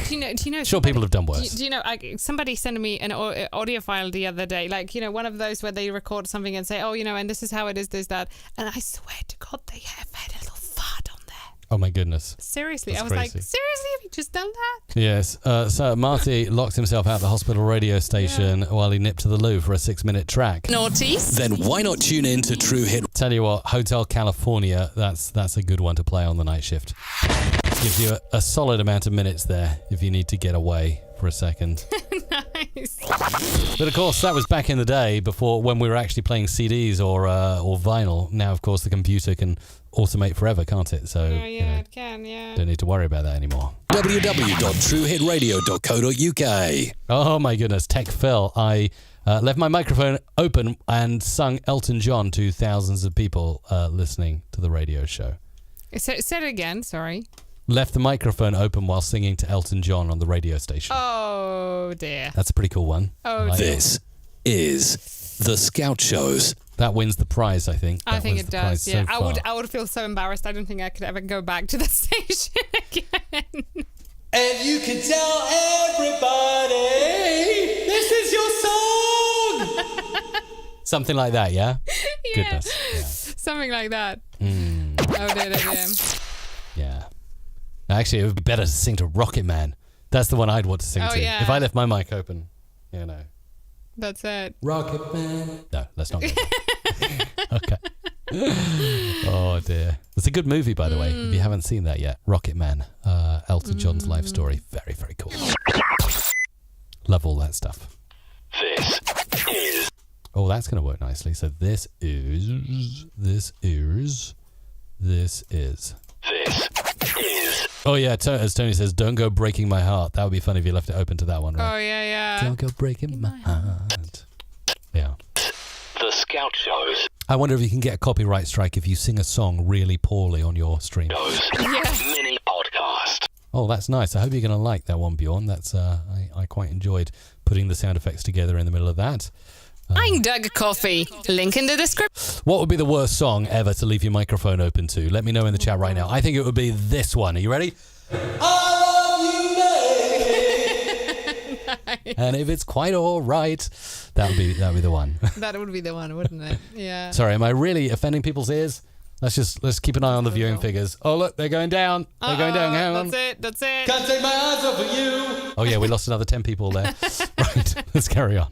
Do you know? Sure, people have done worse. Do you know? Somebody sent me an audio file the other day, like, one of those where they record something and say, "Oh, and this is how it is, this, that," and I swear to God, they have had a little fart on there. Oh my goodness. Seriously, That's I was crazy. like, seriously, have you just done that? Yes. So Marty locked himself out the hospital radio station while he nipped to the loo for a 6-minute track. Naughties. Then why not tune in to True Hit? Tell you what, Hotel California, that's a good one to play on the night shift. Gives you a solid amount of minutes there if you need to get away for a second. Nice. But of course, that was back in the day before, when we were actually playing CDs or vinyl. Now, of course, the computer can automate forever, can't it? So It can, don't need to worry about that anymore. www.truehitradio.co.uk. Oh my goodness, Tech Phil. I left my microphone open and sung Elton John to thousands of people listening to the radio show. Say it again, sorry. Left the microphone open while singing to Elton John on the radio station. Oh, dear. That's a pretty cool one. Oh, Like dear. This is the Scout Shows. that wins the prize, I think. I think wins it the prize does, yeah. so far. I would feel so embarrassed. I don't think I could ever go back to the station again. And you can tell everybody this is your song. Something like that, yeah? Yeah. Goodness. Something like that. Mm. Oh, dear. Yeah. Actually, it would be better to sing to Rocket Man. That's the one I'd want to sing Oh, to. yeah. If I left my mic open, That's it. Rocket Man. No, let's not go there. Okay. Oh, dear. It's a good movie, by the way, if you haven't seen that yet. Rocket Man, Elton John's life story. Very, very cool. Love all that stuff. This is. Oh, that's going to work nicely. So this is. Oh, yeah, as Tony says, don't go breaking my heart. That would be fun if you left it open to that one, right? Oh, yeah. Don't go breaking my heart. Yeah. The Scout Shows. I wonder if you can get a copyright strike if you sing a song really poorly on your stream. Mini podcast. Oh, that's nice. I hope you're going to like that one, Bjorn. That's I quite enjoyed putting the sound effects together in the middle of that. I'm Doug Coffee. Link in the description. What would be the worst song ever to leave your microphone open to? Let me know in the chat right now. I think it would be this one. Are you ready? Nice. And if it's quite all right, that would be the one. That would be the one, wouldn't it? Yeah. Sorry, am I really offending people's ears? Let's keep an eye on the viewing figures. Oh, look, they're going down. They're going down. Hang on. That's it. Can't take my eyes off of you. Oh, yeah, we lost another 10 people there. Right, let's carry on.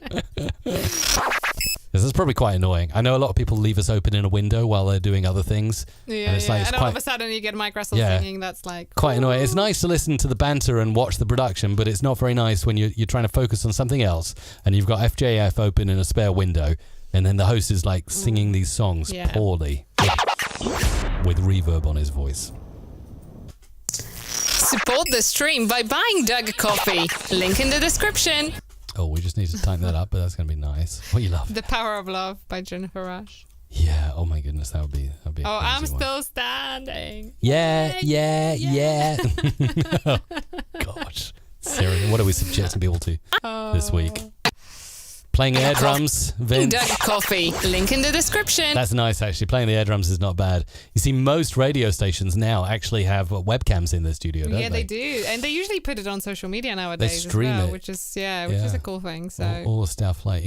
This is probably quite annoying. I know a lot of people leave us open in a window while they're doing other things. Yeah, and it's like, and all of a sudden you get Mike Russell singing. That's like... quite annoying. It's nice to listen to the banter and watch the production, but it's not very nice when you're trying to focus on something else and you've got FJF open in a spare window and then the host is like singing these songs poorly with reverb on his voice. Support the stream by buying Doug Coffee. Link in the description. Oh, we just need to tighten that up, but that's going to be nice. What you love? The Power of Love by Jennifer Rush. Yeah. Oh my goodness, that would be. A Oh, I'm crazy one. still standing. Yeah. Oh, gosh, Sarah, what are we subjecting people to this week? Playing air drums, Vince. Doug Coffee. Link in the description. That's nice, actually. Playing the air drums is not bad. You see, most radio stations now actually have webcams in their studio, don't they? Yeah, they do. And they usually put it on social media nowadays stream as well, it. which is a cool thing. So all the stuff like,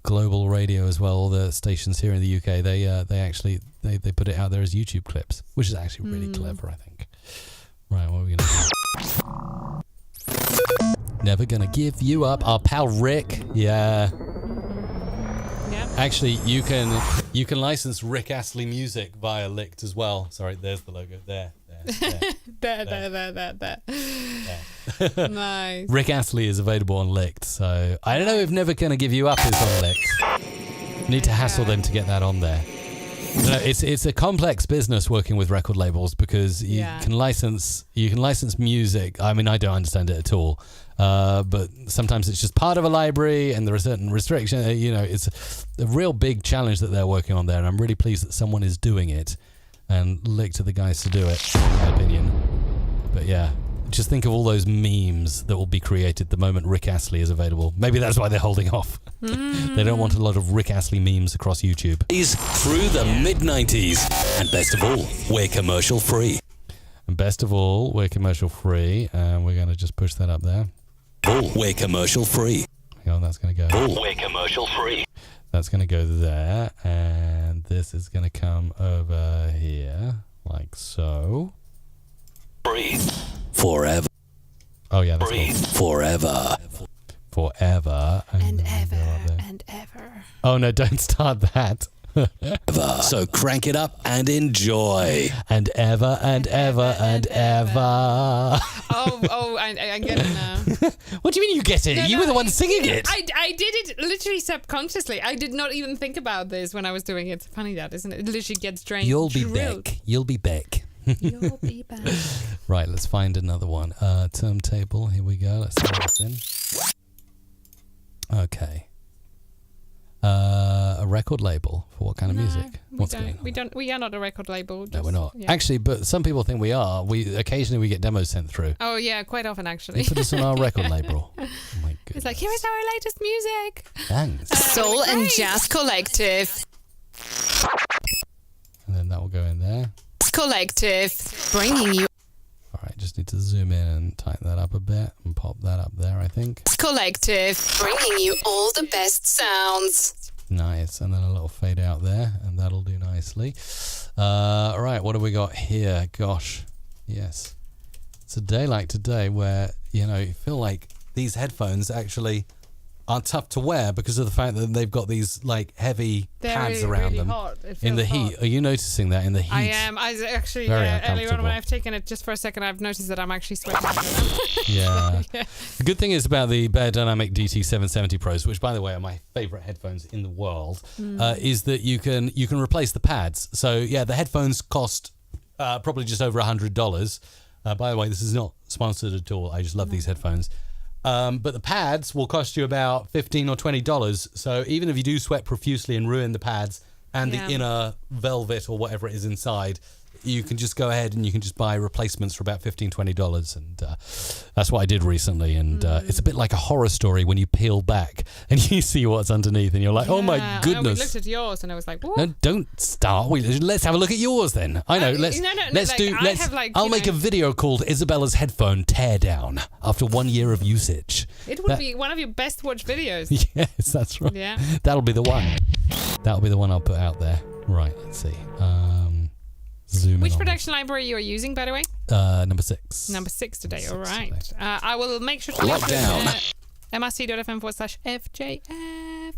global radio as well, all the stations here in the UK, they actually put it out there as YouTube clips, which is actually really clever, I think. Right, what are we going to do? Never Gonna Give You Up. Our pal Rick. Yeah. Actually, you can license Rick Astley music via Licked as well. Sorry, there's the logo. There. There. Nice. Rick Astley is available on Licked, so I don't know if Never Gonna Give You Up is on Licked. Need to hassle them to get that on there. You know, it's a complex business working with record labels because you can license music. I mean, I don't understand it at all, but sometimes it's just part of a library and there are certain restrictions. You know, it's a real big challenge that they're working on there, and I'm really pleased that someone is doing it. And Lick to the guys to do it, in my opinion. But yeah, just think of all those memes that will be created the moment Rick Astley is available. Maybe that's why they're holding off. They don't want a lot of Rick Astley memes across YouTube. Is through the mid-90s. And best of all, we're commercial free. And best of all, we're commercial free. And we're going to just push that up there. We're commercial free. Hang on, that's going to go. We're commercial free. That's going to go there. And this is going to come over here, like so. Free. Forever. Oh, yeah, that's Free. cool. Forever. Forever. And ever. Oh, no, don't start that. So crank it up and enjoy. And ever and ever and ever. Oh, I get it now. What do you mean you get it? No, you no, were the one singing it. I did it literally subconsciously. I did not even think about this when I was doing it. It's funny that, isn't it? It literally gets drained. You'll be drilled. back. You'll be back. You'll be back. Right, let's find another one. Turntable. Here we go. Let's throw this in. Okay. A record label for what kind of music? What's going on? We are not a record label. No, we're not. Yeah. Actually, but some people think we are. Occasionally we get demos sent through. Oh yeah, quite often actually. They put us on our record label. Oh my goodness. It's like, here is our latest music. Thanks. Soul and Jazz Collective. And then that will go in there. Collective, bringing you All right, just need to zoom in and tighten that up a bit and pop that up there, I think. Collective, bringing you all the best sounds. Nice. And then a little fade out there, and that'll do nicely. All right, what have we got here? Gosh, yes. It's a day like today where, you know, you feel like these headphones actually are tough to wear because of the fact that they've got these like heavy pads around really them hot. It in the feels heat. hot. Are you noticing that in the heat? I am. I actually Very earlier on uncomfortable. when I've taken it just for a second, I've noticed that I'm actually sweating. Yeah. Yeah. The good thing is about the Bear Dynamic DT770 Pros, which by the way are my favorite headphones in the world, is that you can replace the pads. So yeah, the headphones cost probably just over $100. By the way, this is not sponsored at all. I just love these headphones. But the pads will cost you about $15 or $20. So even if you do sweat profusely and ruin the pads and the inner velvet or whatever it is inside, you can just go ahead and you can just buy replacements for about $15, $20. And that's what I did recently. And it's a bit like a horror story when you peel back and you see what's underneath and you're like, oh my I know, goodness. we looked at yours and I was like, what? No, don't start. Let's have a look at yours then. I know. Let's like, do. I have, like, I'll you make know- a video called Isabella's headphone teardown after 1 year of usage. It would be one of your best watched videos. Yes, that's right. Yeah. That'll be the one. That'll be the one I'll put out there. Right. Let's see. Zoom. Which in on production library you are using, by the way? it. Number 6. Number 6 today. Six All right. today. I will make sure to link Lockdown. mrc.fm/FJF.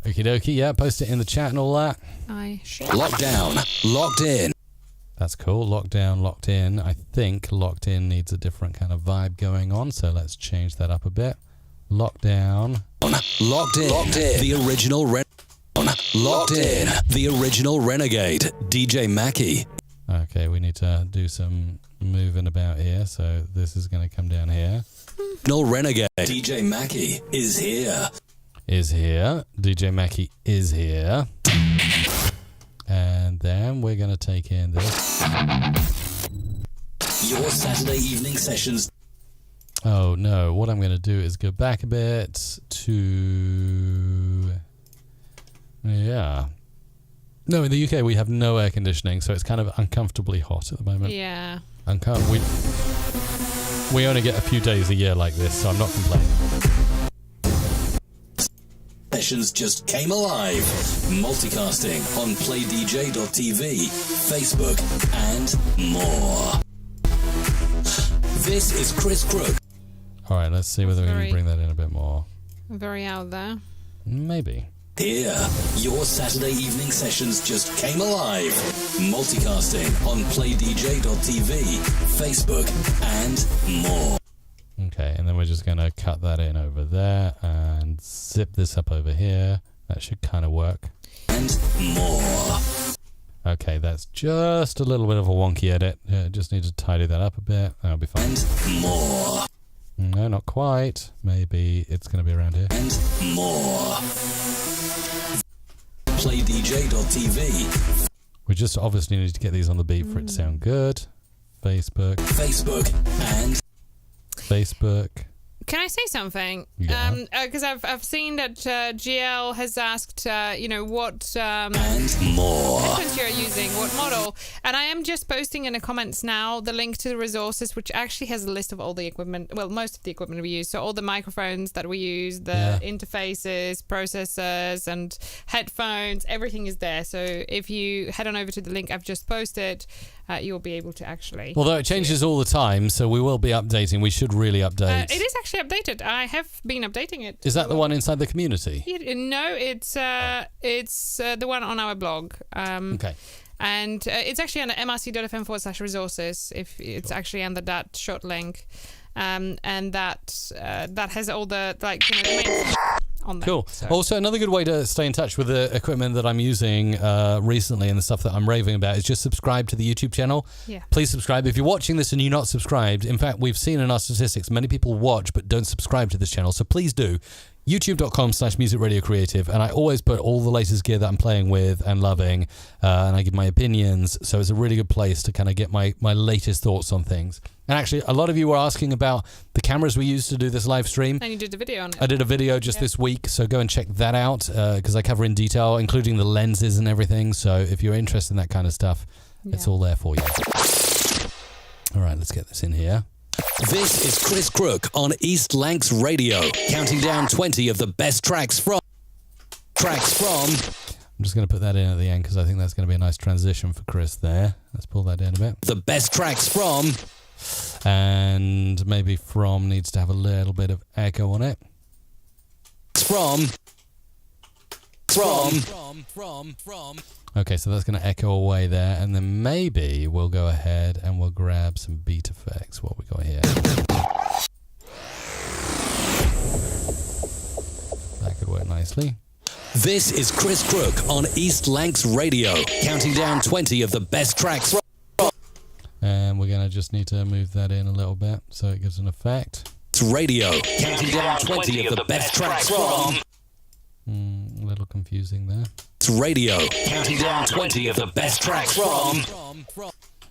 Okie dokie. Yeah. Post it in the chat and all that. I shall. Lockdown. Locked in. That's cool. Lockdown, locked in. I think locked in needs a different kind of vibe going on. So let's change that up a bit. Lockdown. Locked in. Locked in. The original Locked in. The original Renegade. DJ Mackie. Okay, we need to do some moving about here. So this is going to come down here. No Renegade. DJ Mackie is here. Is here. DJ Mackie is here. And then we're going to take in this. Your Saturday evening sessions. Oh, no. What I'm going to do is go back a bit to... Yeah. No, in the UK we have no air conditioning, so it's kind of uncomfortably hot at the moment. Yeah. We only get a few days a year like this, so I'm not complaining. Sessions just came alive. Multicasting on playdj.tv, Facebook, and more. This is Chris Crook. All right, let's see whether we can Very- bring that in a bit more. Very out there. Maybe. Here, your Saturday evening sessions just came alive. Multicasting on playdj.tv, Facebook, and more. Okay, and then we're just going to cut that in over there and zip this up over here. That should kind of work. And more. Okay, that's just a little bit of a wonky edit. Just need to tidy that up a bit. That'll be fine. And more. No, not quite. Maybe it's going to be around here. And more. playdj.tv. We just obviously need to get these on the beat for it to sound good. Facebook. And Facebook. Can I say something? Yeah. Because I've seen that GL has asked, what and more. equipment you're using, what model. And I am just posting in the comments now the link to the resources, which actually has a list of all the equipment, well, most of the equipment we use. So all the microphones that we use, the interfaces, processors, and headphones, everything is there. So if you head on over to the link I've just posted, you'll be able to actually... Although it changes all the time, so we will be updating. We should really update. It is actually updated. I have been updating it. Is that the one inside the community? No, it's the one on our blog. Okay. And it's actually under mrc.fm/resources. If it's actually under that short link, and that has all the the main on there. Cool. So. Also, another good way to stay in touch with the equipment that I'm using recently and the stuff that I'm raving about is just subscribe to the YouTube channel. Yeah. Please subscribe. If you're watching this and you're not subscribed, in fact, we've seen in our statistics many people watch but don't subscribe to this channel, so please do. youtube.com/musicradiocreative, and I always put all the latest gear that I'm playing with and loving, and I give my opinions, so it's a really good place to kind of get my latest thoughts on things. And actually, a lot of you were asking about the cameras we used to do this live stream. And you did a video on it. I did a video just this week, so go and check that out, because I cover in detail, including the lenses and everything, so if you're interested in that kind of stuff, it's all there for you. All right, let's get this in here. This is Chris Crook on East Lancs Radio, counting down 20 of the best tracks from. I'm just going to put that in at the end because I think that's going to be a nice transition for Chris there. Let's pull that in a bit. The best tracks from. And maybe from needs to have a little bit of echo on it. From. Okay, so that's going to echo away there, and then maybe we'll go ahead and we'll grab some beat effects. What we got here? That could work nicely. This is Chris Crook on East Lancs Radio, counting down 20 of the best tracks from. And we're going to just need to move that in a little bit so it gives an effect. Radio, counting down 20 of the best tracks from. A little confusing there. Radio, counting down 20 of the best tracks from.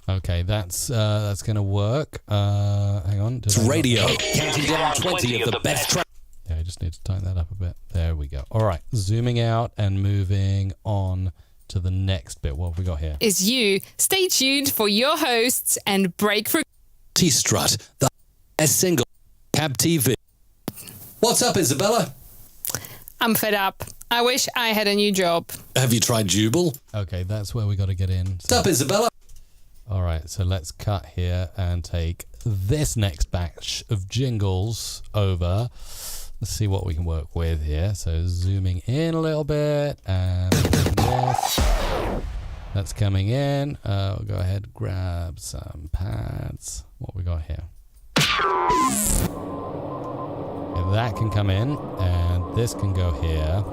Okay, that's going to work. Hang on. Radio, counting down 20 of the best tracks. Yeah, I just need to tighten that up a bit. There we go. All right, zooming out and moving on to the next bit. What have we got here? Is you. Stay tuned for your hosts and Breakthrough T-Strut, the best single, Cab TV. What's up, Isabella? I'm fed up. I wish I had a new job. Have you tried Jubal? Okay, that's where we got to get in. What's up, Isabella? All right, so let's cut here and take this next batch of jingles over. Let's see what we can work with here. So zooming in a little bit, and this. That's coming in. We'll go ahead and grab some pads. What we got here? Okay, that can come in, and this can go here.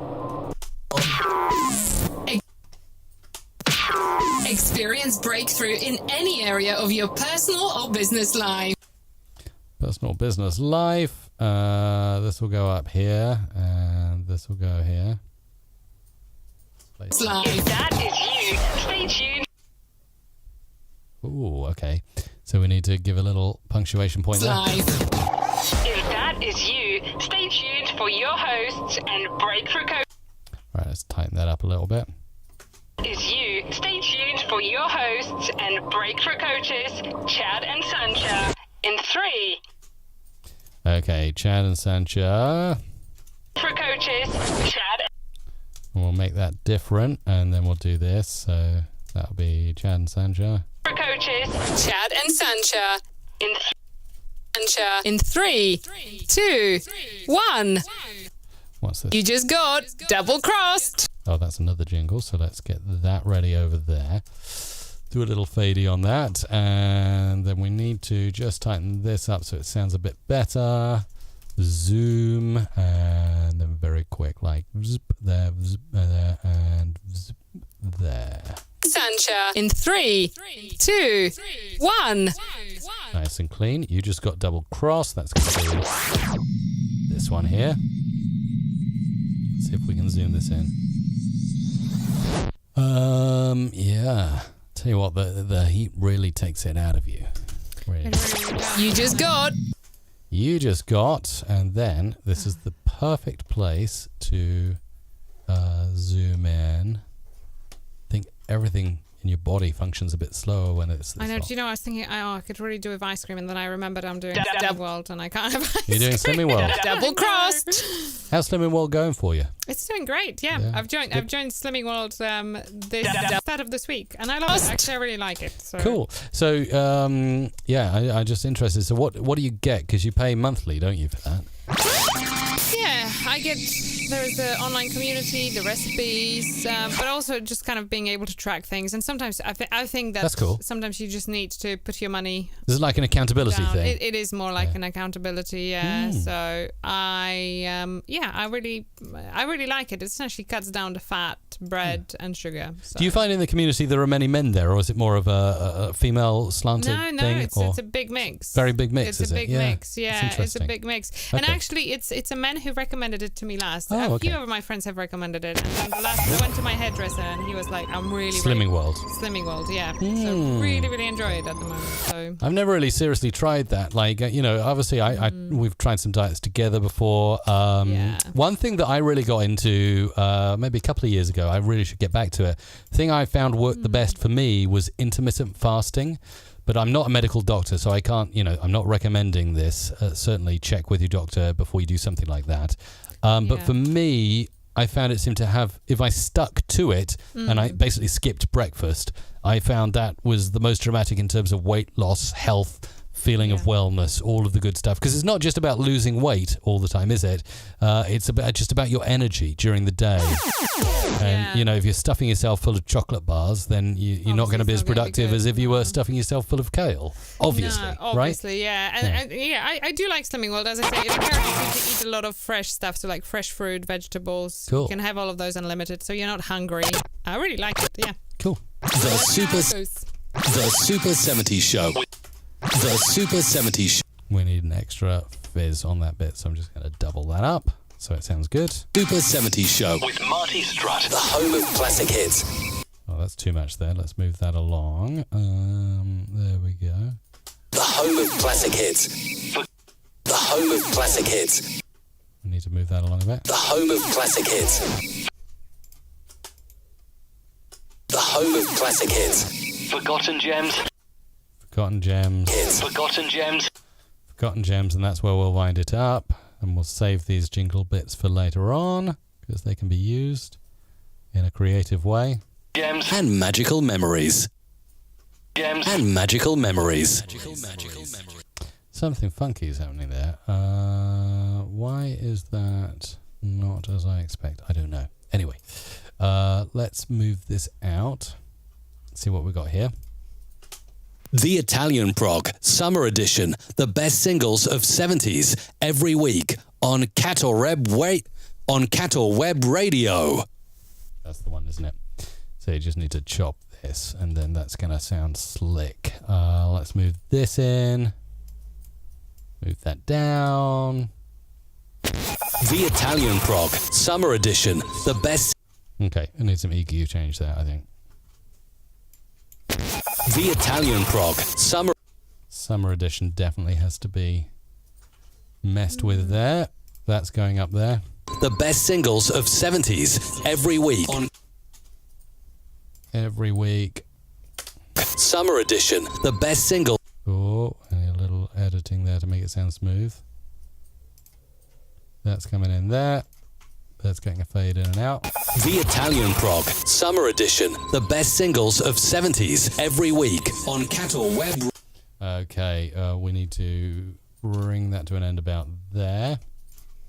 Experience breakthrough in any area of your personal or business life. Personal business life. This will go up here, and this will go here. If that is you, stay tuned. Ooh, okay. So we need to give a little punctuation point there. If that is you, stay tuned for your hosts and Breakthrough Coach. Right, let's tighten that up a little bit. Is you, stay tuned for your hosts and Breakthrough Coaches, Chad and Sancha. In 3. Okay, Chad and Sancha. For coaches, Chad. We'll make that different, and then we'll do this. So that'll be Chad and Sancha. For coaches, Chad and Sancha. In 3, 2, 1. What's this? You just got double-crossed. Oh, that's another jingle, so let's get that ready over there. Do a little fadey on that, and then we need to just tighten this up so it sounds a bit better. Zoom, and then very quick, like zip there, and zip there. Sancha in 3, 2, 1. Nice and clean. You just got double cross. That's going to be this one here. Let's see if we can zoom this in. Yeah. Tell you what, the heat really takes it out of you. Really. You just got. And then this is the perfect place to zoom in. I think everything in your body functions a bit slower when it's this I know. hot. Do you know? I was thinking, I could really do with ice cream, and then I remembered I'm doing Double World, and I can't have ice cream. You're doing Slimming World. Double crossed. How's Slimming World going for you? It's doing great. Yeah. I've joined Slimming World this start of this week, and I love it. Actually, I really like it. So. Cool. So I'm just interested. So what do you get? Because you pay monthly, don't you, for that? Yeah, there is the online community, the recipes, but also just kind of being able to track things. And sometimes I think that's cool. Sometimes you just need to put your money. This is like an accountability down. thing. It is more like an accountability. Yeah. So I really like it. It essentially cuts down the fat, bread, and sugar. So. Do you find in the community there are many men there, or is it more of a female slanted thing? No, it's a big mix. Very big mix. It's a big mix. Yeah, it's a big mix. Okay. And actually, it's a man who recommended it to me last. Oh, a few of my friends have recommended it. And then I went to my hairdresser, and he was like, "I'm really Slimming World." Slimming World, yeah. So really, really enjoy it at the moment. So I've never really seriously tried that. Like, obviously, we've tried some diets together before. One thing that I really got into maybe a couple of years ago, I really should get back to it. The thing I found worked the best for me was intermittent fasting. But I'm not a medical doctor, so I can't, I'm not recommending this. Certainly check with your doctor before you do something like that. But for me, I found it seemed to have, if I stuck to it and I basically skipped breakfast, I found that was the most dramatic in terms of weight loss, health, feeling of wellness, all of the good stuff. Because it's not just about losing weight all the time, is it? It's just about your energy during the day. And, if you're stuffing yourself full of chocolate bars, then you're not going to be as productive as if you were stuffing yourself full of kale. Obviously, obviously, right? I do like Slimming World. As I say, it encourages you to eat a lot of fresh stuff, so like fresh fruit, vegetables. Cool. You can have all of those unlimited, so you're not hungry. I really like it, yeah. Cool. The Super 70s Show. The Super 70s Show. We need an extra fizz on that bit, so I'm just going to double that up so it sounds good. Super 70s Show. With Marty Strutt. The home of classic hits. Oh, that's too much there. Let's move that along. There we go. The home of classic hits. The home of classic hits. We need to move that along a bit. The home of classic hits. The home of classic hits. Forgotten gems. Forgotten gems. Hits. Forgotten gems. Forgotten gems, and that's where we'll wind it up. And we'll save these jingle bits for later on, because they can be used in a creative way. Gems. And magical memories. Gems. And magical memories. Something funky is happening there. Why is that not as I expect? I don't know. Anyway, let's move this out. See what we got here. The Italian Prog Summer Edition, the best singles of 70s every week on Cattle Web Radio. That's the one, isn't it? So you just need to chop this, and then that's going to sound slick. Let's move this in. Move that down. The Italian Prog Summer Edition, the best. Okay, I need some EQ change there, I think. The Italian Prog Summer Edition definitely has to be messed with there. That's going up there. The best singles of 70s every week on every week. Summer Edition, the best single. Oh, and a little editing there to make it sound smooth. That's coming in there. That's getting a fade in and out. The Italian Prog Summer Edition, the best singles of 70s every week on Cattle Web. Okay, we need to bring that to an end about there.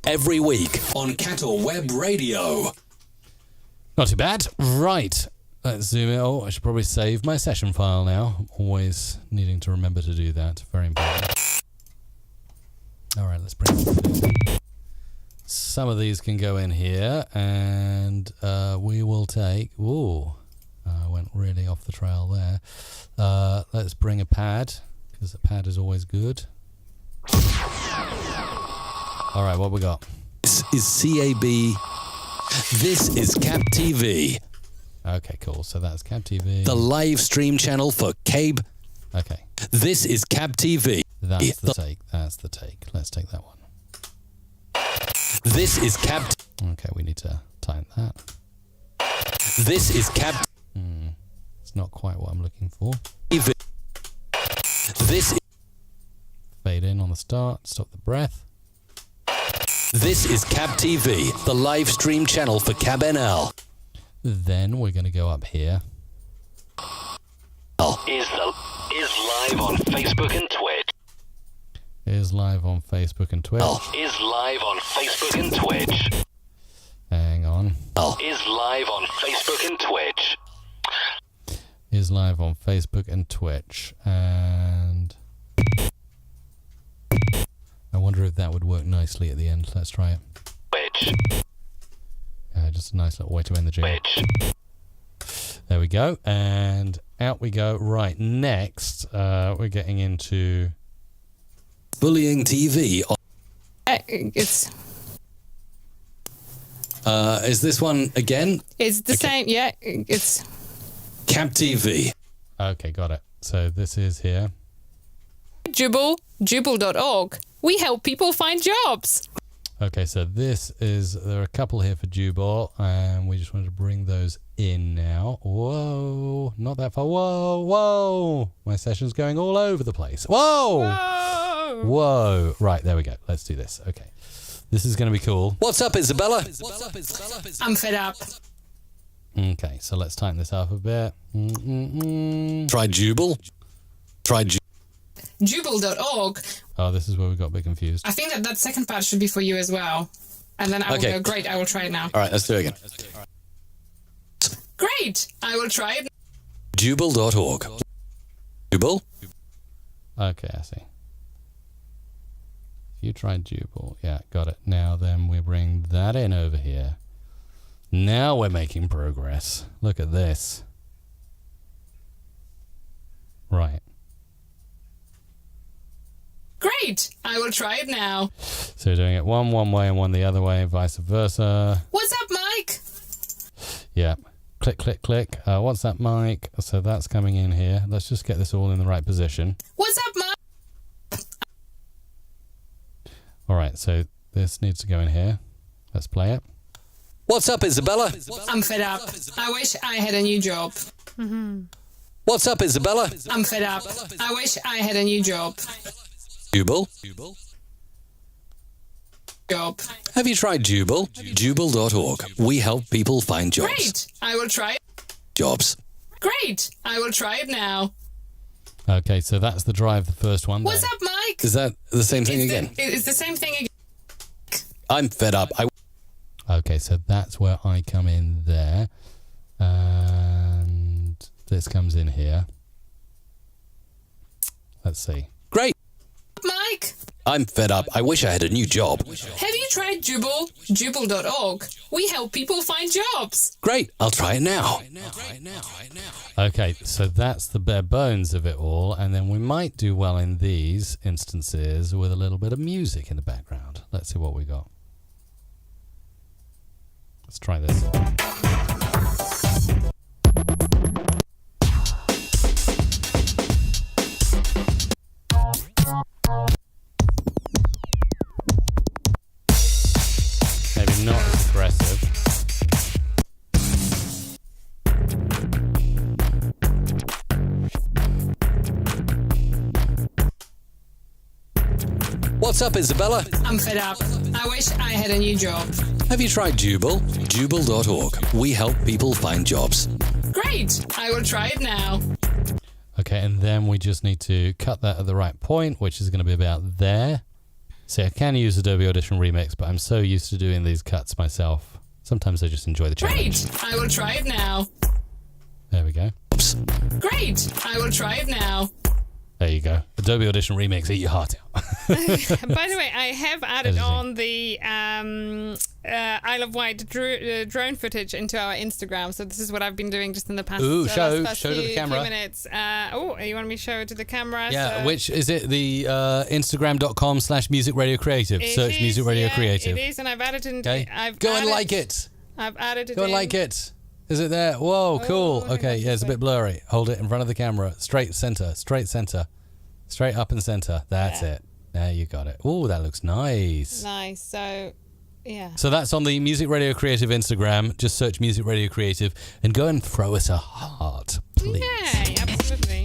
every week on Cattle Web Radio. Not too bad. Right. Let's zoom in. Oh, I should probably save my session file now. Always needing to remember to do that. Very important. All right, let's bring these in. Some of these can go in here, and we will take... Ooh, I went really off the trail there. Let's bring a pad, because a pad is always good. All right, what we got? This is CAB. This is Cap TV. Okay, cool. So that's Cap TV. The live stream channel for Cabe. Okay. This is Cap TV. That's the take. That's the take. Let's take that one. This is Cap. Okay, we need to tighten that. This is Cap. It's not quite what I'm looking for. TV. This. Fade in on the start. Stop the breath. This is Cap TV, the live stream channel for Cab NL. Then we're going to go up here. Is live on Facebook and Twitch. Is live on Facebook and Twitch. Is live on Facebook and Twitch. Hang on. Is live on Facebook and Twitch. Is live on Facebook and Twitch. And I wonder if that would work nicely at the end. Let's try it. Twitch. Just a nice little way to end the jingle. Twitch. There we go. And out we go. Right, next we're getting into... Bullying TV. It's Is this one again? it's the same. Yeah, it's Cap TV. Okay, got it. So this is here. Jubal.org. We help people find jobs. Okay, so this is... There are a couple here for Jubal, and we just wanted to bring those in now. Whoa, not that far. Whoa, whoa. My session's going all over the place. Whoa! Whoa. Right, there we go. Let's do this. Okay. This is going to be cool. What's up, Isabella? I'm fed up. Okay, so let's tighten this up a bit. Try Jubal. Try Jubal. Jubal.org. Oh, this is where we got a bit confused. I think that second part should be for you as well. And then I will Okay. go, great, I will try it now. All right, let's do it again. Great, I will try it. Jubal.org. Jubal? Okay, I see. If you tried Jubal, yeah, got it. Now then we bring that in over here. Now we're making progress. Look at this. Right. Great, I will try it now. So we're doing it one way and one the other way, vice versa. What's up, Mike? Yeah. Click, click, click. What's that mic? So that's coming in here. Let's just get this all in the right position. What's up, Mike? All right, so this needs to go in here. Let's play it. What's up, Isabella? I'm fed up. I wish I had a new job. What's up, Isabella? I'm fed up. I wish I had a new job. Jubal? Job. Have you tried Jubal? Jubal.org. We help people find jobs. Great, I will try it. Jobs. Great, I will try it now. Okay, so that's the drive, the first one. What's there. up, Mike? Is that the same thing It's again? it's the same thing again. I'm fed up. Okay, so that's where I come in there. And this comes in here. Let's see. Great. Mike, I'm fed up. I wish I had a new job. have you tried Jubal? Jubal.org. We help people find jobs. Great. I'll try it now. Okay, so that's the bare bones of it all. And then we might do well in these instances with a little bit of music in the background. Let's see what we got. Let's try this. Maybe not as aggressive. What's up, Isabella? I'm fed up. I wish I had a new job. Have you tried Jubal? Jubal.org. We help people find jobs. Great, I will try it now. Okay, and then we just need to cut that at the right point, which is going to be about there. See, I can use Adobe Audition Remix, but I'm so used to doing these cuts myself. Sometimes I just enjoy the challenge. Great! I will try it now. There we go. Great! I will try it now. There you go. Adobe Audition Remix, eat your heart out. By the way, I have added on the Isle of Wight drone footage into our Instagram. So this is what I've been doing just in the past. Ooh, show few to the camera. Few minutes. You want me to show it to the camera? Yeah, so which is it? The Instagram.com/Music Radio Creative. Search is, Music Radio yeah, Creative. It is, and I've added it. Okay. Go and like it. I've added it. Go and like it. Is it there? Whoa, cool. Okay, yeah, it's a bit blurry. Hold it in front of the camera. Straight center. Straight up and center. That's it. There, you got it. Oh, that looks nice. Nice. So, yeah. So that's on the Music Radio Creative Instagram. Just search Music Radio Creative and go and throw us a heart, please. Yeah, absolutely.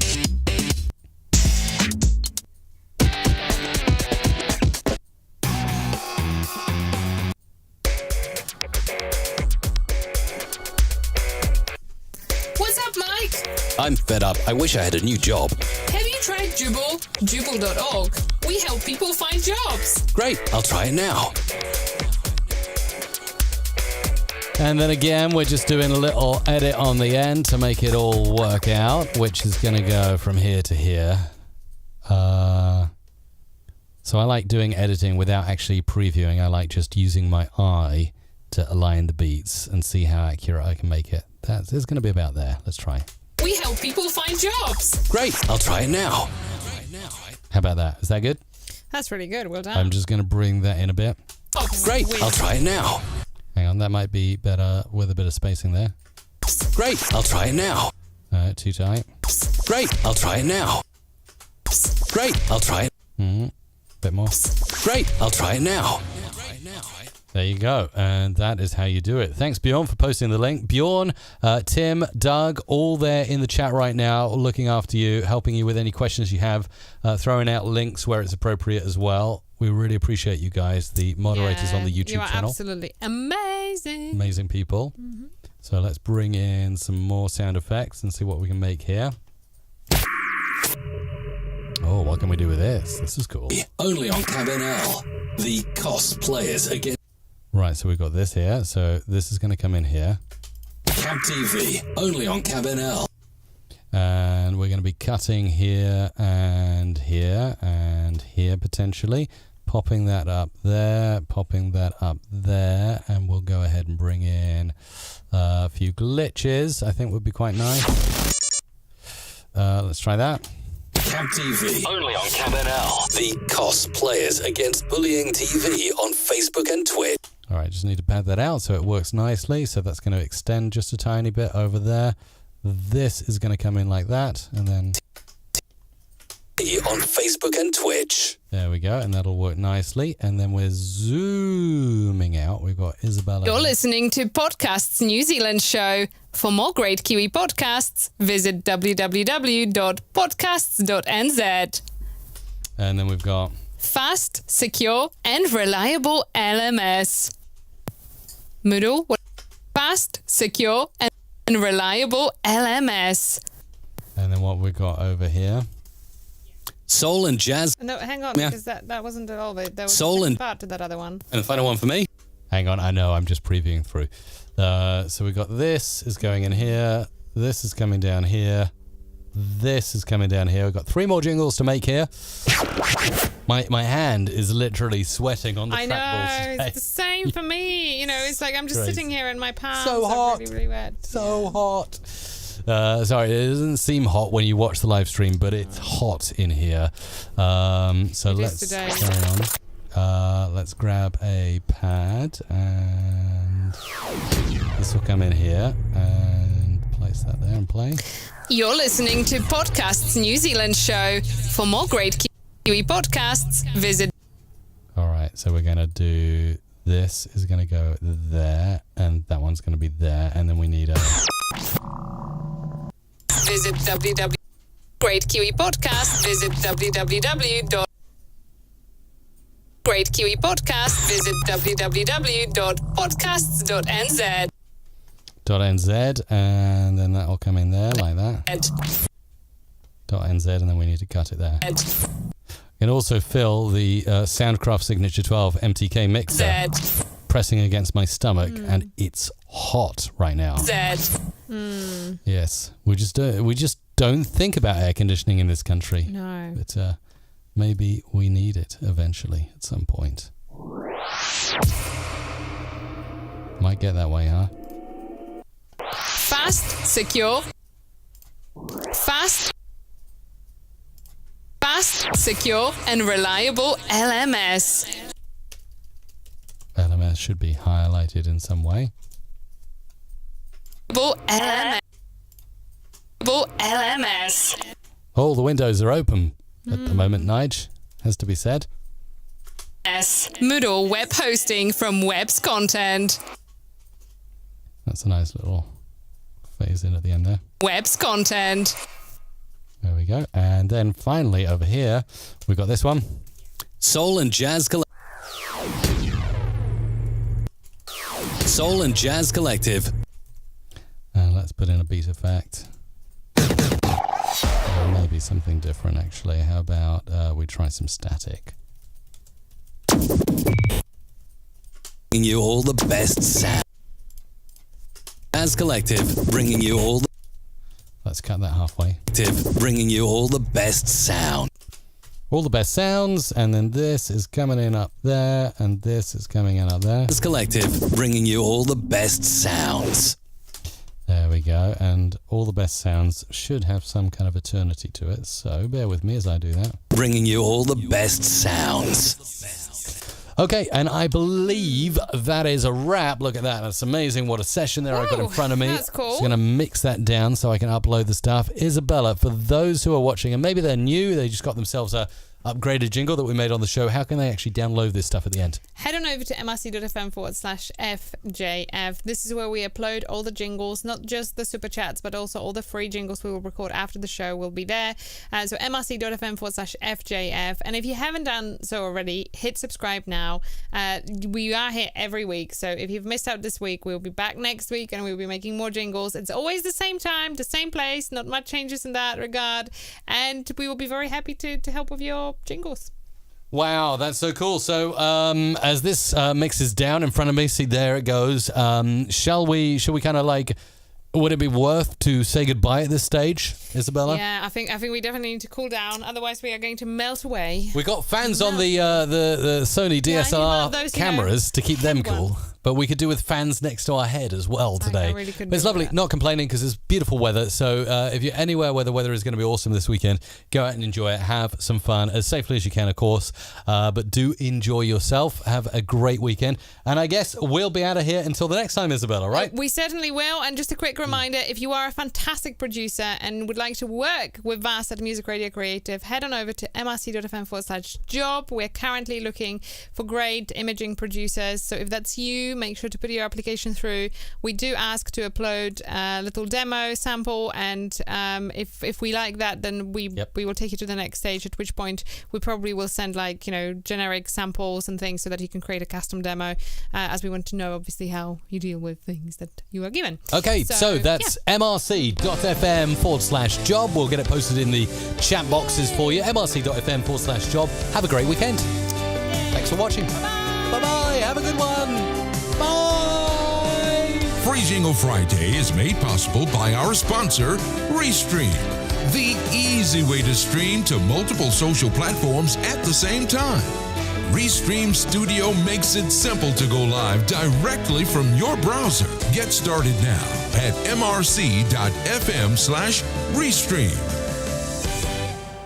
What's up, Mike? I'm fed up. I wish I had a new job. Have you tried Jubal? Jubal.org. We help people find jobs. Great, I'll try it now. And then again, we're just doing a little edit on the end to make it all work out, which is going to go from here to here. So I like doing editing without actually previewing. I like just using my eye to align the beats and see how accurate I can make it. It's going to be about there. Let's try. We help people find jobs. Great, I'll try it now. How about that? Is that good? That's really good. Well done. I'm just going to bring that in a bit. Great, I'll try it now. Hang on, that might be better with a bit of spacing there. Great, I'll try it now. Too tight. Great, I'll try it now. Great, I'll try it. Bit more. Great, I'll try it now. There you go. And that is how you do it. Thanks, Bjorn, for posting the link. Bjorn, Tim, Doug, all there in the chat right now, looking after you, helping you with any questions you have, throwing out links where it's appropriate as well. We really appreciate you guys, the moderators on the YouTube you are channel. Absolutely amazing. Amazing people. Mm-hmm. So let's bring in some more sound effects and see what we can make here. Oh, what can we do with this? This is cool. Only on Cabin L. The cosplayers again. Right, so we've got this here. So this is going to come in here. Cab TV. Only on Cabin L. And we're going to be cutting here and here and here potentially. Popping that up there, popping that up there. And we'll go ahead and bring in a few glitches. I think would be quite nice. Let's try that. Cab TV. Only on Cabin L. The cosplayers against bullying TV on Facebook and Twitch. All right, just need to pad that out so it works nicely. So that's going to extend just a tiny bit over there. This is going to come in like that, and then on Facebook and Twitch. There we go, and that'll work nicely. And then we're zooming out. We've got Isabella. You're listening to Podcasts New Zealand Show. For more great Kiwi podcasts, visit www.podcasts.nz. And then we've got Fast, secure, and reliable LMS. Moodle, fast, secure, and reliable LMS. And then what we've got over here. Soul and jazz. No, hang on, Yeah. because that wasn't at all. There was Soul a and part to that other one. And the final one for me. Hang on, I know, I'm just previewing through. So we've got this is going in here. This is coming down here. This is coming down here. We've got 3 more jingles to make here. My hand is literally sweating on the I trackball know, today. it's the same for me. You know, it's like I'm just Crazy. sitting here and my palms So are hot. really, really wet. So hot. Sorry, it doesn't seem hot when you watch the live stream, but it's hot in here. So It is let's today. carry on. Let's grab a pad, and this will come in here, and place that there and play. You're listening to Podcasts New Zealand Show. For more great Kiwi podcasts, visit All right, so we're going to do, this is going to go there, and that one's going to be there, and then we need a... visit www. Great Kiwi Podcast. Visit www. Great Kiwi Podcast. Visit www.podcasts.nz. .nz, and then that will come in there like that. .nz, and then we need to cut it there. You can also feel the Soundcraft Signature 12 MTK mixer pressing against my stomach, and it's hot right now. Yes, we just don't think about air conditioning in this country. No. But maybe we need it eventually at some point. Might get that way, huh? Fast, secure, secure, and reliable LMS. LMS should be highlighted in some way. LMS. All the windows are open at the moment, Nige, has to be said. Moodle web hosting from Web's content. That's a nice little phase in at the end there. Web's content. There we go. And then finally over here, we've got this one. Soul and Jazz Collective. Let's put in a beat effect. Or maybe something different, actually. How about we try some static? Bringing you all the best sound. Jazz Collective, bringing you all the... Let's cut that halfway. Bringing you all the best sound. All the best sounds, and then this is coming in up there, and this is coming in up there. Jazz Collective, bringing you all the best sounds. There we go, and all the best sounds should have some kind of eternity to it, so bear with me as I do that. Bringing you all the best sounds. Okay, and I believe that is a wrap. Look at that. That's amazing. What a session there I've got in front of me. That's cool. Just going to mix that down so I can upload the stuff. Isabella, for those who are watching, and maybe they're new, they just got themselves a upgraded jingle that we made on the show, how can they actually download this stuff at the end? Head on over to mrc.fm/FJF. This is where we upload all the jingles, not just the super chats, but also all the free jingles we will record after the show will be there. So mrc.fm/FJF. And if you haven't done so already, hit subscribe now. We are here every week. So if you've missed out this week, we'll be back next week and we'll be making more jingles. It's always the same time, the same place, not much changes in that regard. And we will be very happy to help with your jingles. Wow, that's so cool. So as this mixes down in front of me, see, there it goes. Shall we kind of like, would it be worth to say goodbye at this stage, Isabella? Yeah, I think we definitely need to cool down. Otherwise, we are going to melt away. We got fans on the Sony DSLR cameras to keep them cool. But we could do with fans next to our head as well today. I really could. But it's lovely, not complaining because it's beautiful weather. So if you're anywhere where the weather is going to be awesome this weekend, go out and enjoy it. Have some fun as safely as you can, of course. But do enjoy yourself. Have a great weekend. And I guess we'll be out of here until the next time, Isabella, right? We certainly will. And just a quick reminder, if you are a fantastic producer and would like to work with us at Music Radio Creative, head on over to mrc.fm/job. We're currently looking for great imaging producers. So if that's you, make sure to put your application through. We do ask to upload a little demo sample, and if we like that, then we will take you to the next stage, at which point we probably will send generic samples and things so that you can create a custom demo, as we want to know obviously how you deal with things that you are given. Okay, so that's mrc.fm/job. We'll get it posted in the chat boxes for you. mrc.fm/job. Have a great weekend. Thanks for watching. Bye-bye. Have a good one. Bye! Free Jingle Friday is made possible by our sponsor, Restream, the easy way to stream to multiple social platforms at the same time. Restream Studio makes it simple to go live directly from your browser. Get started now at mrc.fm/Restream.